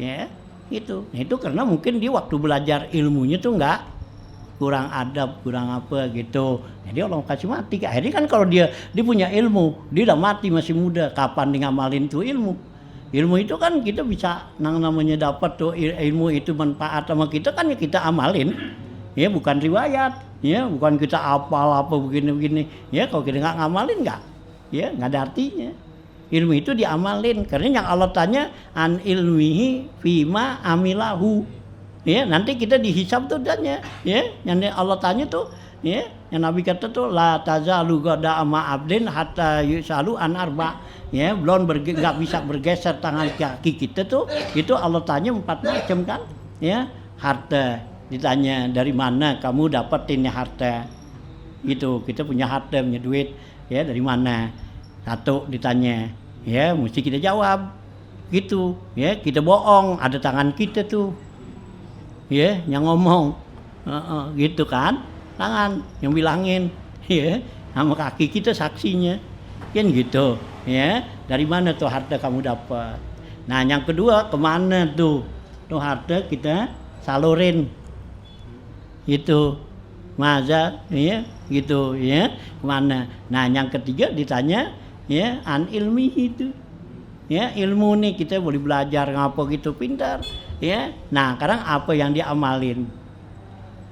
[SPEAKER 1] ya, itu. Nah, itu karena mungkin dia waktu belajar ilmunya tuh nggak, kurang adab, kurang apa gitu. Jadi Allah kasih mati. Akhirnya kan kalau dia punya ilmu, dia udah mati masih muda, kapan dia ngamalin tuh ilmu? Ilmu itu kan kita bisa namanya dapat tuh ilmu itu manfaat sama kita kan ya kita amalin. Ya bukan riwayat, ya bukan kita apal apa begini-begini. Ya kalau kita nggak ngamalin nggak, ya nggak ada artinya. Ilmu itu diamalin karena yang Allah tanya an ilmihi fima amilahu. Ya nanti kita dihisab tuh tanya, ya yang Allah tanya tuh, ya yang Nabi kata tuh la tazalu qada ama abdin hatta yusalu an arba. Ya belum nggak bisa bergeser tangan kaki kita tuh, itu Allah tanya 4 macam kan, ya harta ditanya dari mana kamu dapetin harta, gitu kita punya harta punya duit, ya dari mana, satu ditanya, ya mesti kita jawab, gitu, ya kita bohong ada tangan kita tuh, ya yang ngomong, gitu kan, tangan yang bilangin, ya sama kaki kita saksinya, kan gitu. Ya, dari mana tuh harta kamu dapat? Nah, yang kedua kemana tuh harta kita salurin? Itu, maza, ya, gitu, ya, kemana? Nah, yang ketiga ditanya, ya, an ilmi itu, ya, ilmu nih kita boleh belajar ngapa gitu pintar, ya. Nah, sekarang apa yang diamalin?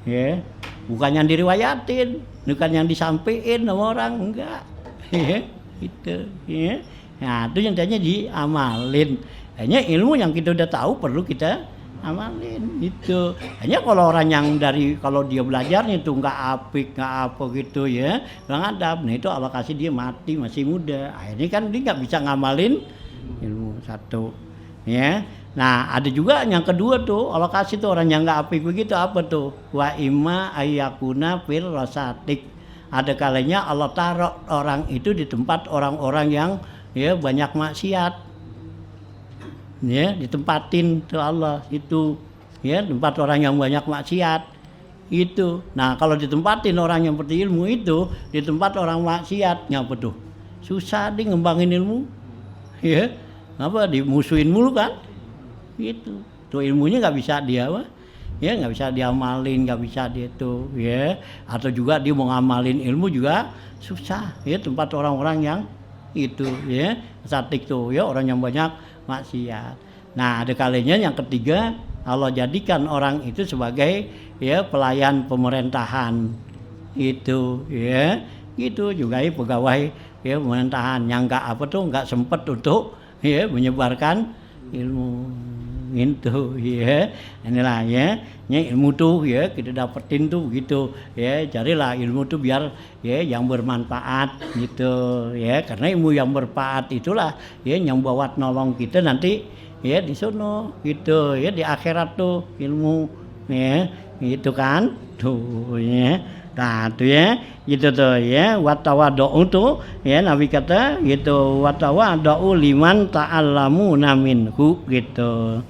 [SPEAKER 1] Ya, bukan yang diriwayatin, bukan yang disampaikan sama orang, enggak, ya. Itu, ya. Nah, itu yang tanya diamalin. Hanya ilmu yang kita udah tahu perlu kita amalin itu. Hanya kalau orang yang kalau dia belajarnya itu nggak apik, nggak apa gitu ya, kurang adab. Nah itu Allah kasih dia mati masih muda. Akhirnya kan dia nggak bisa ngamalin ilmu satu. Ya. Nah ada juga yang kedua tuh Allah kasih tuh orang yang nggak apik begitu apa tuh? Wa imma ayyakuna fil rasatik. Ada kalanya Allah taruh orang itu di tempat orang-orang yang ya banyak maksiat, ya ditempatin tuh Allah itu, ya tempat orang yang banyak maksiat itu. Nah kalau ditempatin orang yang seperti ilmu itu di tempat orang maksiat, ngapa tuh? Susah dia ngembangin ilmu, ya apa dimusuhin mulu kan? Itu tuh ilmunya nggak bisa dia ya nggak bisa diamalin, nggak bisa dia itu, ya atau juga dia mau ngamalin ilmu juga susah, ya tempat orang-orang yang itu, ya satik tuh, ya orang yang banyak maksiat. Nah ada kalanya yang ketiga Allah jadikan orang itu sebagai ya pelayan pemerintahan itu, ya gitu juga ya pegawai ya pemerintahan yang nggak apa tuh nggak sempet untuk ya menyebarkan ilmu gitu, ya inilah ya ilmu tuh ya kita dapetin tuh begitu, ya carilah ilmu tuh biar ya yang bermanfaat gitu, ya karena ilmu yang bermanfaat itulah ya yang bawa nolong kita nanti ya di sono gitu, ya di akhirat tuh ilmu, ya gitu kan tuh, ya nah tuh ya gitu tuh, ya watawadau tuh ya Nabi kata gitu watawadau liman ta'allamuna minhu gitu.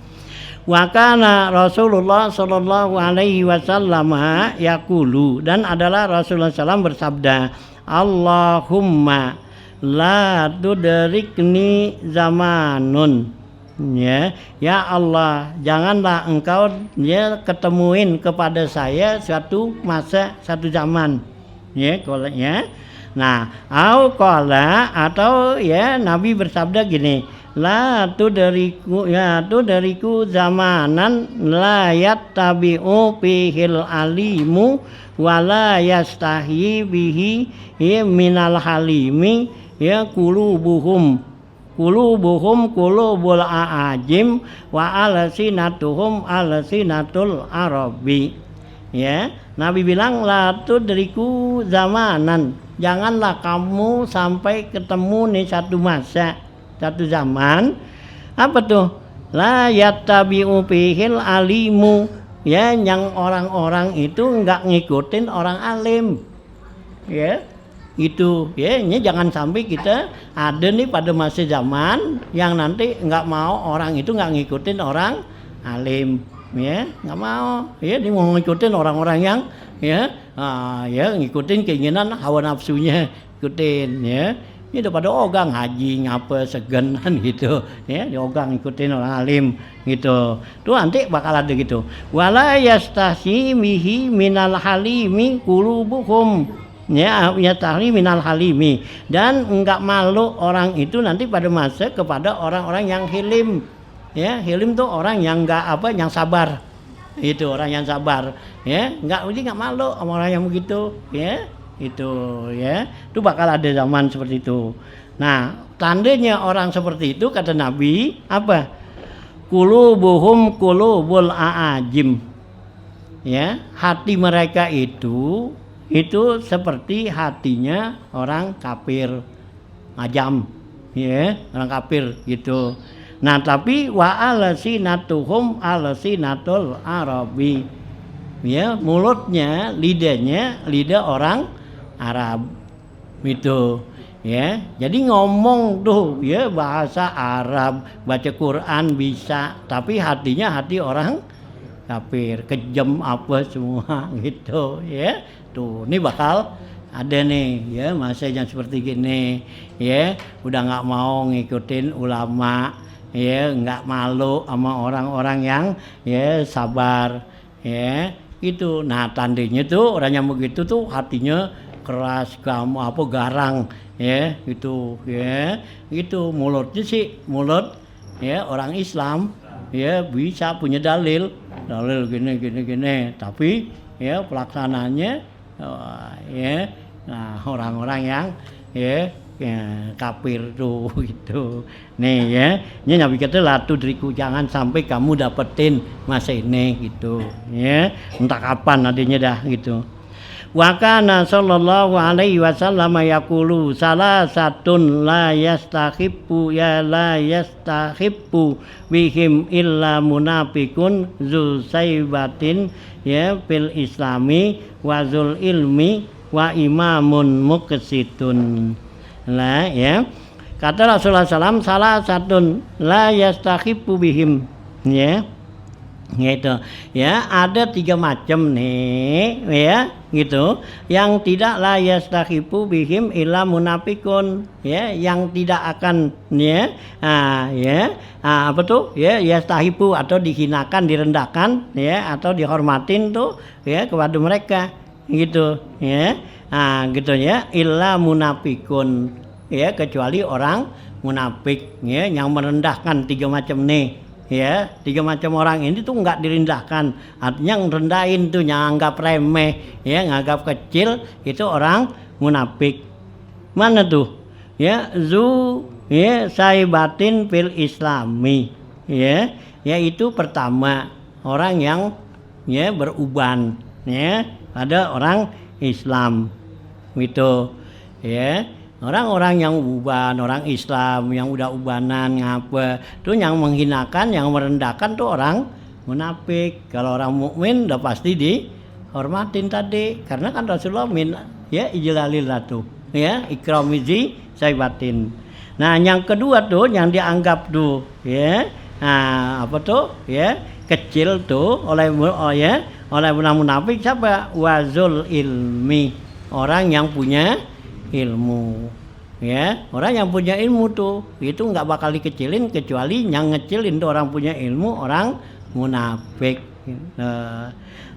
[SPEAKER 1] Wa kana Rasulullah sallallahu alaihi wasallam yaqulu, dan adalah Rasulullah SAW bersabda, Allahumma la tudrikni zamanun, ya Allah janganlah engkau ya ketemuin kepada saya suatu masa, satu zaman, ya kalau ya. Nah, atau ya Nabi bersabda gini, la tudriku zamanan la yattabi'u fihil alimu wala yastahi bihi minal halimi ya qulubuhum qulubul aajim wa alsinatuhum alsinatul arabi. Ya, Nabi bilang la tudriku zamanan, janganlah kamu sampai ketemu nih satu masa, satu zaman. Apa tuh? La yattabi'u fihil alimu, ya, yang orang-orang itu enggak ngikutin orang alim. Ya, itu ya, ini jangan sampai kita ada nih pada masa zaman yang nanti enggak mau orang itu enggak ngikutin orang alim. Ya, nggak mau, ya, dia mau ngikutin orang-orang yang ya ngikutin keinginan hawa nafsunya, ikutin, ya. Ini udah pada ogang haji ngapa segenan gitu, ya, diogang ngikutin orang alim gitu. Tuh nanti bakal ada gitu. Wala yastahimihi minal halimi qulubuhum, ya, yastahimi minal halimi, dan enggak malu orang itu nanti pada masa kepada orang-orang yang hilim. Ya, hilim tuh orang yang yang sabar. Itu orang yang sabar, ya, enggak malu sama orang yang begitu, ya. Itu, ya. Itu bakal ada zaman seperti itu. Nah, tandanya orang seperti itu kata Nabi apa? Qulubuhum qulubul aajim. Ya, hati mereka itu seperti hatinya orang kafir, ajam, ya, orang kafir gitu. Nah, tapi wa alsinatuhum alsinatul arabi. Ya, mulutnya, lidahnya lidah orang Arab. Itu, ya. Jadi ngomong tuh, ya, bahasa Arab, baca Quran bisa, tapi hatinya hati orang kafir, kejam apa semua gitu, ya. Tuh, ini bakal ada nih, ya, masa yang seperti gini, ya, udah nggak mau ngikutin ulama, ya, nggak malu sama orang-orang yang ya sabar, ya, itu. Nah, tandanya tuh orang yang begitu tuh hatinya keras, garang, ya, itu, ya, itu. Mulutnya sih mulut, ya, orang Islam, ya, bisa punya dalil gini, tapi ya pelaksananya ya, nah, orang-orang yang ya kafir tuh gitu. Nih, ya, ini Nabi kata la tudriku, jangan sampai kamu dapetin masa ini gitu, ya, entah kapan adanya dah gitu. Wa kana sallallahu alaihi wasallam yaqulu salasatun la yastakhibbu bihim illa munafiqun zu saibatin, ya, fil islami wa zul ilmi wa imamun muqsitun. Lah, ya, kata Rasulullah SAW, salah satu la yastakhibbu bihim, ya, gitu, ya, ada 3 macam nih, ya, gitu, yang tidak la yastakhibbu bihim illa munafikun, ya, yang tidak akan, ya, apa tuh, ya, yastahibu atau dihinakan, direndahkan, ya, atau dihormatin tuh, ya, kepada mereka, gitu, ya. Gitu, ya, illa munafikun, ya, kecuali orang munafik, ya, yang merendahkan 3 macam nih, ya. 3 macam orang ini tuh enggak direndahkan, artinya ngerendahin tuh, nganggap remeh, ya, nganggap kecil, itu orang munafik. Mana tuh? Ya, ya, saibatin fil islami, ya, yaitu pertama orang yang, ya, beruban, ya, pada orang Islam. Itu, ya, orang-orang yang uban, orang Islam yang udah ubanan ngapa tuh, yang menghinakan, yang merendahkan tuh orang munafik. Kalau orang mukmin udah pasti dihormatin tadi, karena kan Rasulullah ya, ijlalillah tuh, ya, ikramizi saibatin. Nah, yang kedua tuh yang dianggap tuh, ya, apa tuh, ya, kecil tuh oleh munafik siapa? Wazul ilmi, orang yang punya ilmu, ya, orang yang punya ilmu tuh itu nggak bakal dikecilin, kecuali yang ngecilin tuh orang punya ilmu, orang munafik.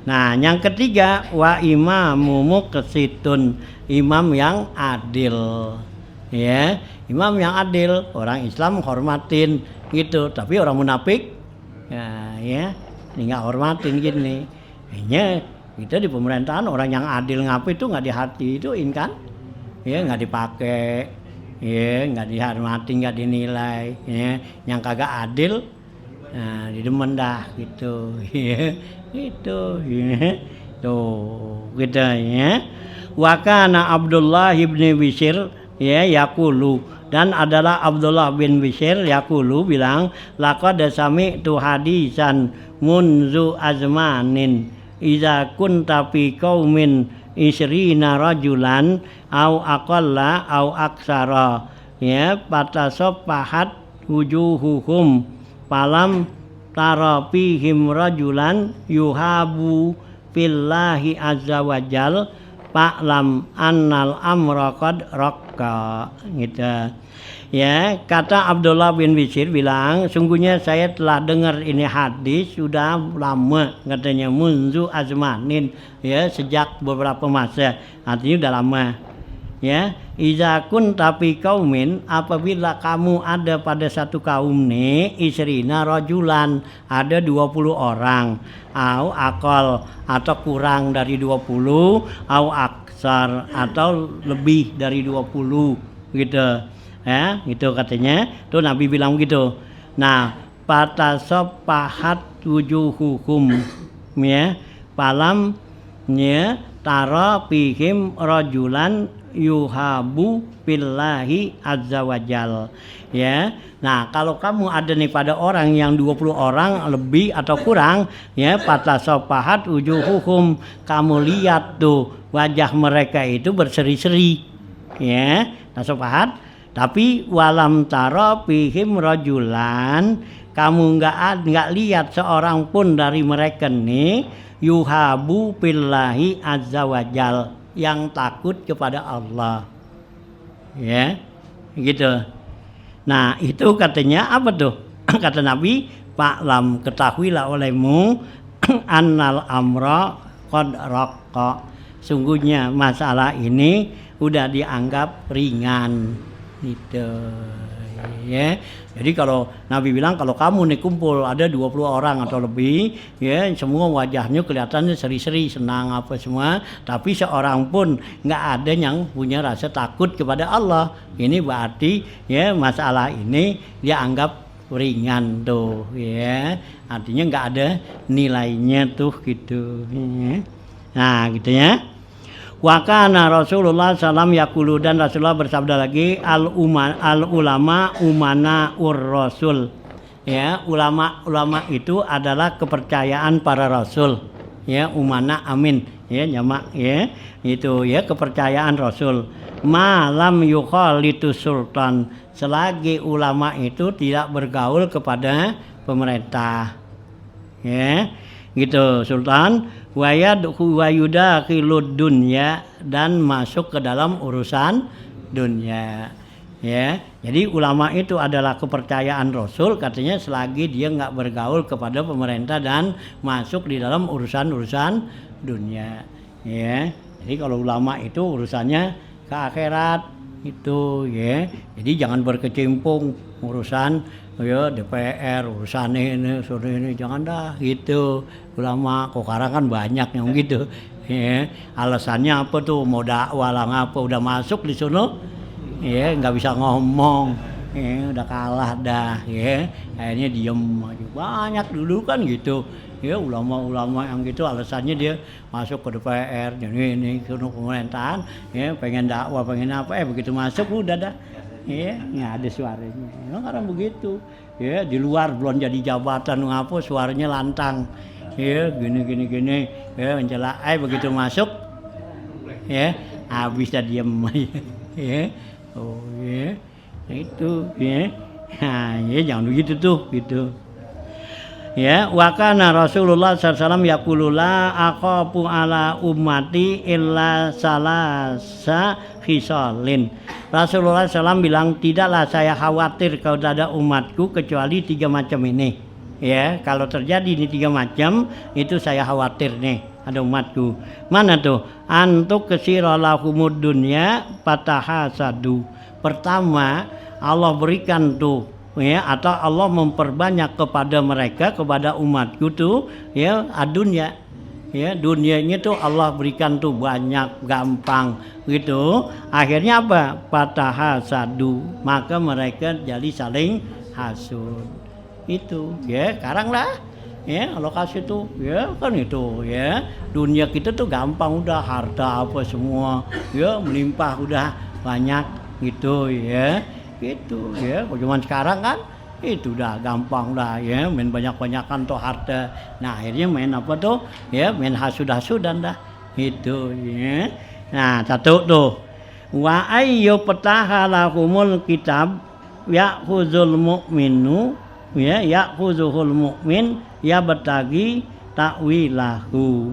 [SPEAKER 1] Nah, yang ketiga wa imamu muqsitun, imam yang adil, Ya, imam yang adil, orang Islam hormatin gitu, tapi orang munafik ya nggak hormatin gini. Hanya kita di pemerintahan orang yang adil ngapa itu nggak di hati ituin kan? Ya nggak dipakai, ya nggak dihormati, nggak dinilai, ya yang kagak adil, nah didemen dah gitu, ya gitu, ya tuh gitu ya. Wakana Abdullah ibni Bishr ya yakulu, dan adalah Abdullah bin Bishr yakulu bilang laqad sami'tu hadisan munzu azmanin iza kunta fi qaumin isrina rajulan au aqalla au aksara ya patasoppahat wujuhuhum palam tarafihim rajulan yuhabu fillahi azza wajal fa'lam annal amra qad raqqa gitu. Ya, kata Abdullah bin Bishr bilang, sungguhnya saya telah dengar ini hadis sudah lama, katanya munzu azmanin, ya sejak beberapa masa, artinya udah lama. Ya, iza kun tapi kaumin, apabila kamu ada pada satu kaum nih, isrina rajulan, ada 20 orang, au akal atau kurang dari 20, au aksar atau lebih dari 20 gitu. Ya, itu katanya. Tuh Nabi bilang gitu. Nah, patasoppahat wujuhukum ya, palam ya tara fihim rajulan yuhabu billahi azza wajal. Ya. Nah, kalau kamu ada nih pada orang yang 20 orang lebih atau kurang, ya patasoppahat wujuhukum, kamu lihat tuh wajah mereka itu berseri-seri. Ya, tasopahat. Tapi walam taro fihim rajulan, kamu nggak lihat seorang pun dari mereka nih yuhabu billahi azza wajal, yang takut kepada Allah. Ya, gitu. Nah, itu katanya apa tuh? Kata Nabi, "Fa'lam, ketahuilah olehmu annal amra qad raqqa." Sungguhnya masalah ini udah dianggap ringan. Gitu ya. Jadi kalau Nabi bilang kalau kamu nih kumpul ada 20 orang atau lebih, ya semua wajahnya kelihatannya seri-seri, senang apa semua, tapi seorang pun nggak ada yang punya rasa takut kepada Allah. Ini berarti ya masalah ini dia anggap ringan tuh ya. Artinya nggak ada nilainya tuh gitu. Nah, gitu ya. Wa kana Rasulullah sallam yaqulu, dan Rasulullah bersabda lagi al ulama umana ur rasul. Ya, ulama itu adalah kepercayaan para rasul. Ya, umana amin. Ya, jamak ya. Itu ya kepercayaan rasul. Malam yukhalitu sultan, selagi ulama itu tidak bergaul kepada pemerintah. Ya, gitu sultan. Wayudakilud dunya, dan masuk ke dalam urusan dunia. Ya, jadi ulama itu adalah kepercayaan Rasul, katanya selagi dia nggak bergaul kepada pemerintah dan masuk di dalam urusan-urusan dunia. Ya, jadi kalau ulama itu urusannya ke akhirat itu ya. Jadi jangan berkecimpung urusan ya DPR, urusan ini jangan dah gitu. Ulama kok sekarang kan banyak yang gitu ya. Alasannya apa tuh, mau dakwah lah ngapa, udah masuk di sono ya nggak bisa ngomong ya, udah kalah dah ya, akhirnya diem aja. Banyak dulu kan gitu ya, ulama-ulama yang gitu alasannya dia masuk ke DPR jadi ini ke pemerintahan ya, pengen dakwah pengen apa, begitu masuk udah dah ya nggak ada suaranya. Emang orang begitu ya, di luar belum jadi jabatan ngapa suaranya lantang ya, gini ya mencela, begitu masuk ya habis dah diem aja ya. Oh ya itu ya, nah ya jangan begitu tuh gitu ya. Wa kana Rasulullah sallallahu alaihi wasallam yaqulu la aqafu ala ummati illa salasa khisalin. Rasulullah SAW bilang, tidaklah saya khawatir kalau ada umatku kecuali 3 macam ini. Ya, kalau terjadi ini 3 macam itu saya khawatir nih ada umatku. Mana tuh? Antuk kesiralahumud dunya patahasadu, pertama Allah berikan tuh ya, atau Allah memperbanyak kepada mereka, kepada umatku tuh ya dunia. Ya, dunianya tuh Allah berikan tuh banyak, gampang gitu. Akhirnya apa? Fatahasadu, maka mereka jadi saling hasud. Itu ya, sekarang lah ya Allah kasih tuh ya kan itu ya. Dunia kita tuh gampang, udah harta apa semua ya melimpah, udah banyak gitu ya. Gitu ya. Cuman sekarang kan itu udah gampang dah ya, main banyak-banyakan tuh harta. Nah akhirnya main apa tuh ya, main hasud-hasudan dah itu ya. Nah satu tuh, wa ayyu petahalahumul kitab ya'khuzul mu'minu ya, ya'khuzuhul mu'min ya betagi ta'wilahu.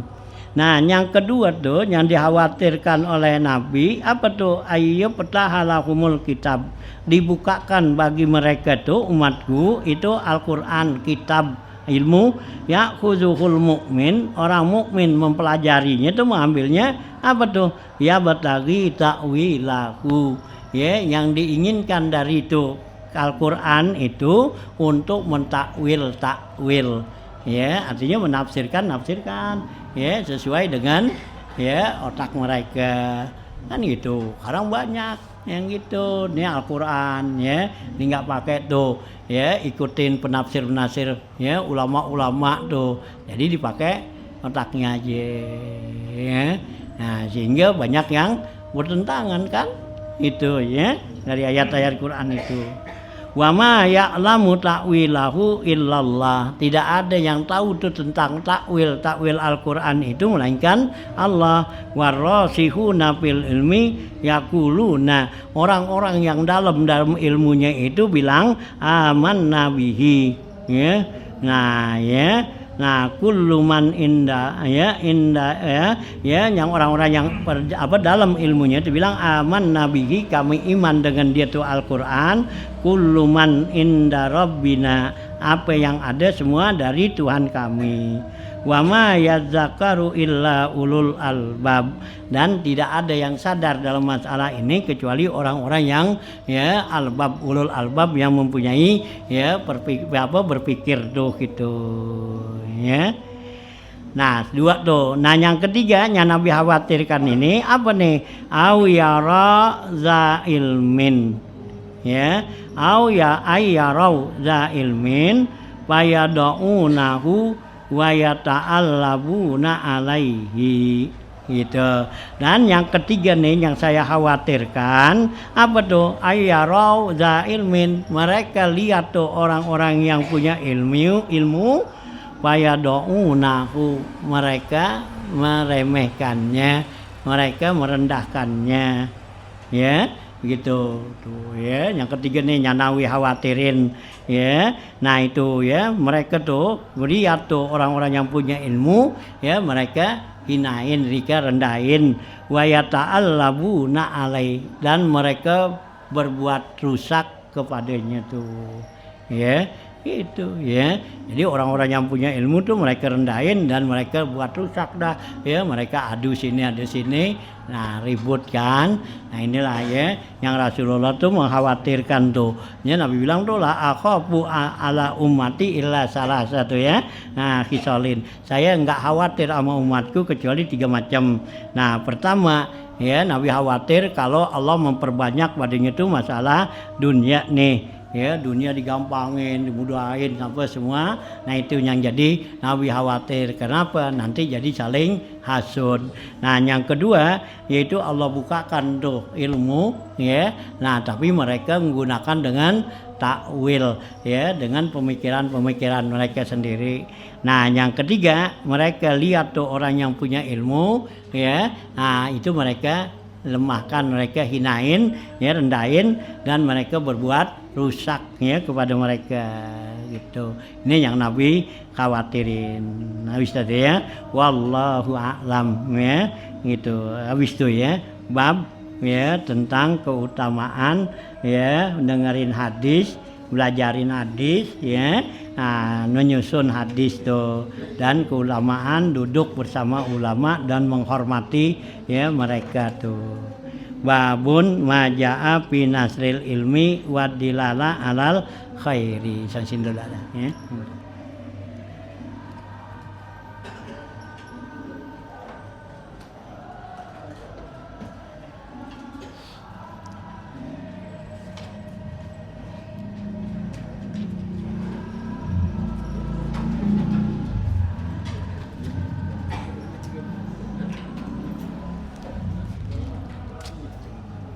[SPEAKER 1] Nah yang kedua tuh yang dikhawatirkan oleh Nabi apa tuh? Ayyu petahalahumul kitab, dibukakan bagi mereka tuh umatku itu Al-Quran, kitab, ilmu. Ya khuzuhul mukmin, orang mukmin mempelajarinya itu, mengambilnya apa tuh? Ya batagi ta'wilahu, ya yang diinginkan dari itu Al-Quran itu untuk mentakwil, takwil ya, artinya menafsirkan ya sesuai dengan ya otak mereka kan gitu. Sekarang banyak yang gitu, ini Al-Quran ya, ini nggak pakai tuh ya ikutin penafsir ya ulama-ulama tuh, jadi dipakai otaknya aja ya. Nah sehingga banyak yang bertentangan kan itu ya dari ayat-ayat Quran itu. Wa ma ya'lamu ta'wilahu illallah, tidak ada yang tahu tuh tentang takwil Al-Quran itu melainkan Allah. Warasihuna fil ilmi yaquluna, orang-orang yang dalam ilmunya itu bilang amanna bihi ya. Nah ya, nah kullu man inda ya yang orang-orang yang dalam ilmunya itu bilang aman nabihi, kami iman dengan dia tuh Al-Quran. Kullu man inda rabbina, apa yang ada semua dari Tuhan kami. Wa ma yadzakaru illa ulul albab, dan tidak ada yang sadar dalam masalah ini kecuali orang-orang yang ya albab, ulul albab, yang mempunyai ya berpikir tuh gitu ya. Nah dua tuh. Nah yang ketiga yang Nabi khawatirkan ini apa nih? Au yara za ilmin ya, au ya ayyarau za ilmin fayadaunahu wa yata'allabuna alaihi gitu. Dan yang ketiga nih yang saya khawatirkan apa tuh? Ayyarau za ilmin, mereka lihat tuh orang-orang yang punya ilmu fayadaunahu, mereka meremehkannya, mereka merendahkannya ya begitu tuh ya. Yang ketiga nih Nawawi khawatirin ya. Nah itu ya, mereka tuh melihat tuh orang-orang yang punya ilmu ya, mereka hinain, mereka rendahin. Wa yata'allabuna alai, dan mereka berbuat rusak kepadanya tuh ya itu ya. Jadi orang-orang yang punya ilmu tuh mereka rendahin dan mereka buat rusak dah ya, mereka adu sini adu sini, nah ribut kan. Nah inilah ya yang Rasulullah tuh mengkhawatirkan tuh ya. Nabi bilang tuh la akhafu ala ummati illa salah satu ya. Nah khisalin, saya enggak khawatir sama umatku kecuali 3 macam. Nah pertama ya, Nabi khawatir kalau Allah memperbanyak padanya tuh masalah dunia nih ya, dunia digampangin, dimudahin sampai semua. Nah itu yang jadi Nabi khawatir. Kenapa? Nanti jadi saling hasud. Nah yang kedua yaitu Allah bukakan tuh ilmu ya. Nah tapi mereka menggunakan dengan takwil ya, dengan pemikiran mereka sendiri. Nah yang ketiga, mereka lihat tuh orang yang punya ilmu ya. Nah itu mereka lemahkan, mereka hinain ya, rendahin, dan mereka berbuat rusak ya kepada mereka gitu. Ini yang Nabi khawatirin. Habis tadi ya, wallahu a'lam ya gitu. Habis itu ya bab ya tentang keutamaan ya dengerin hadis, belajarin hadis ya, nah, menyusun hadis tuh, dan keulamaan duduk bersama ulama dan menghormati ya mereka tuh. babun majaa fi nasril ilmi wa dilala alal khairi. Sasin dulu ada ya.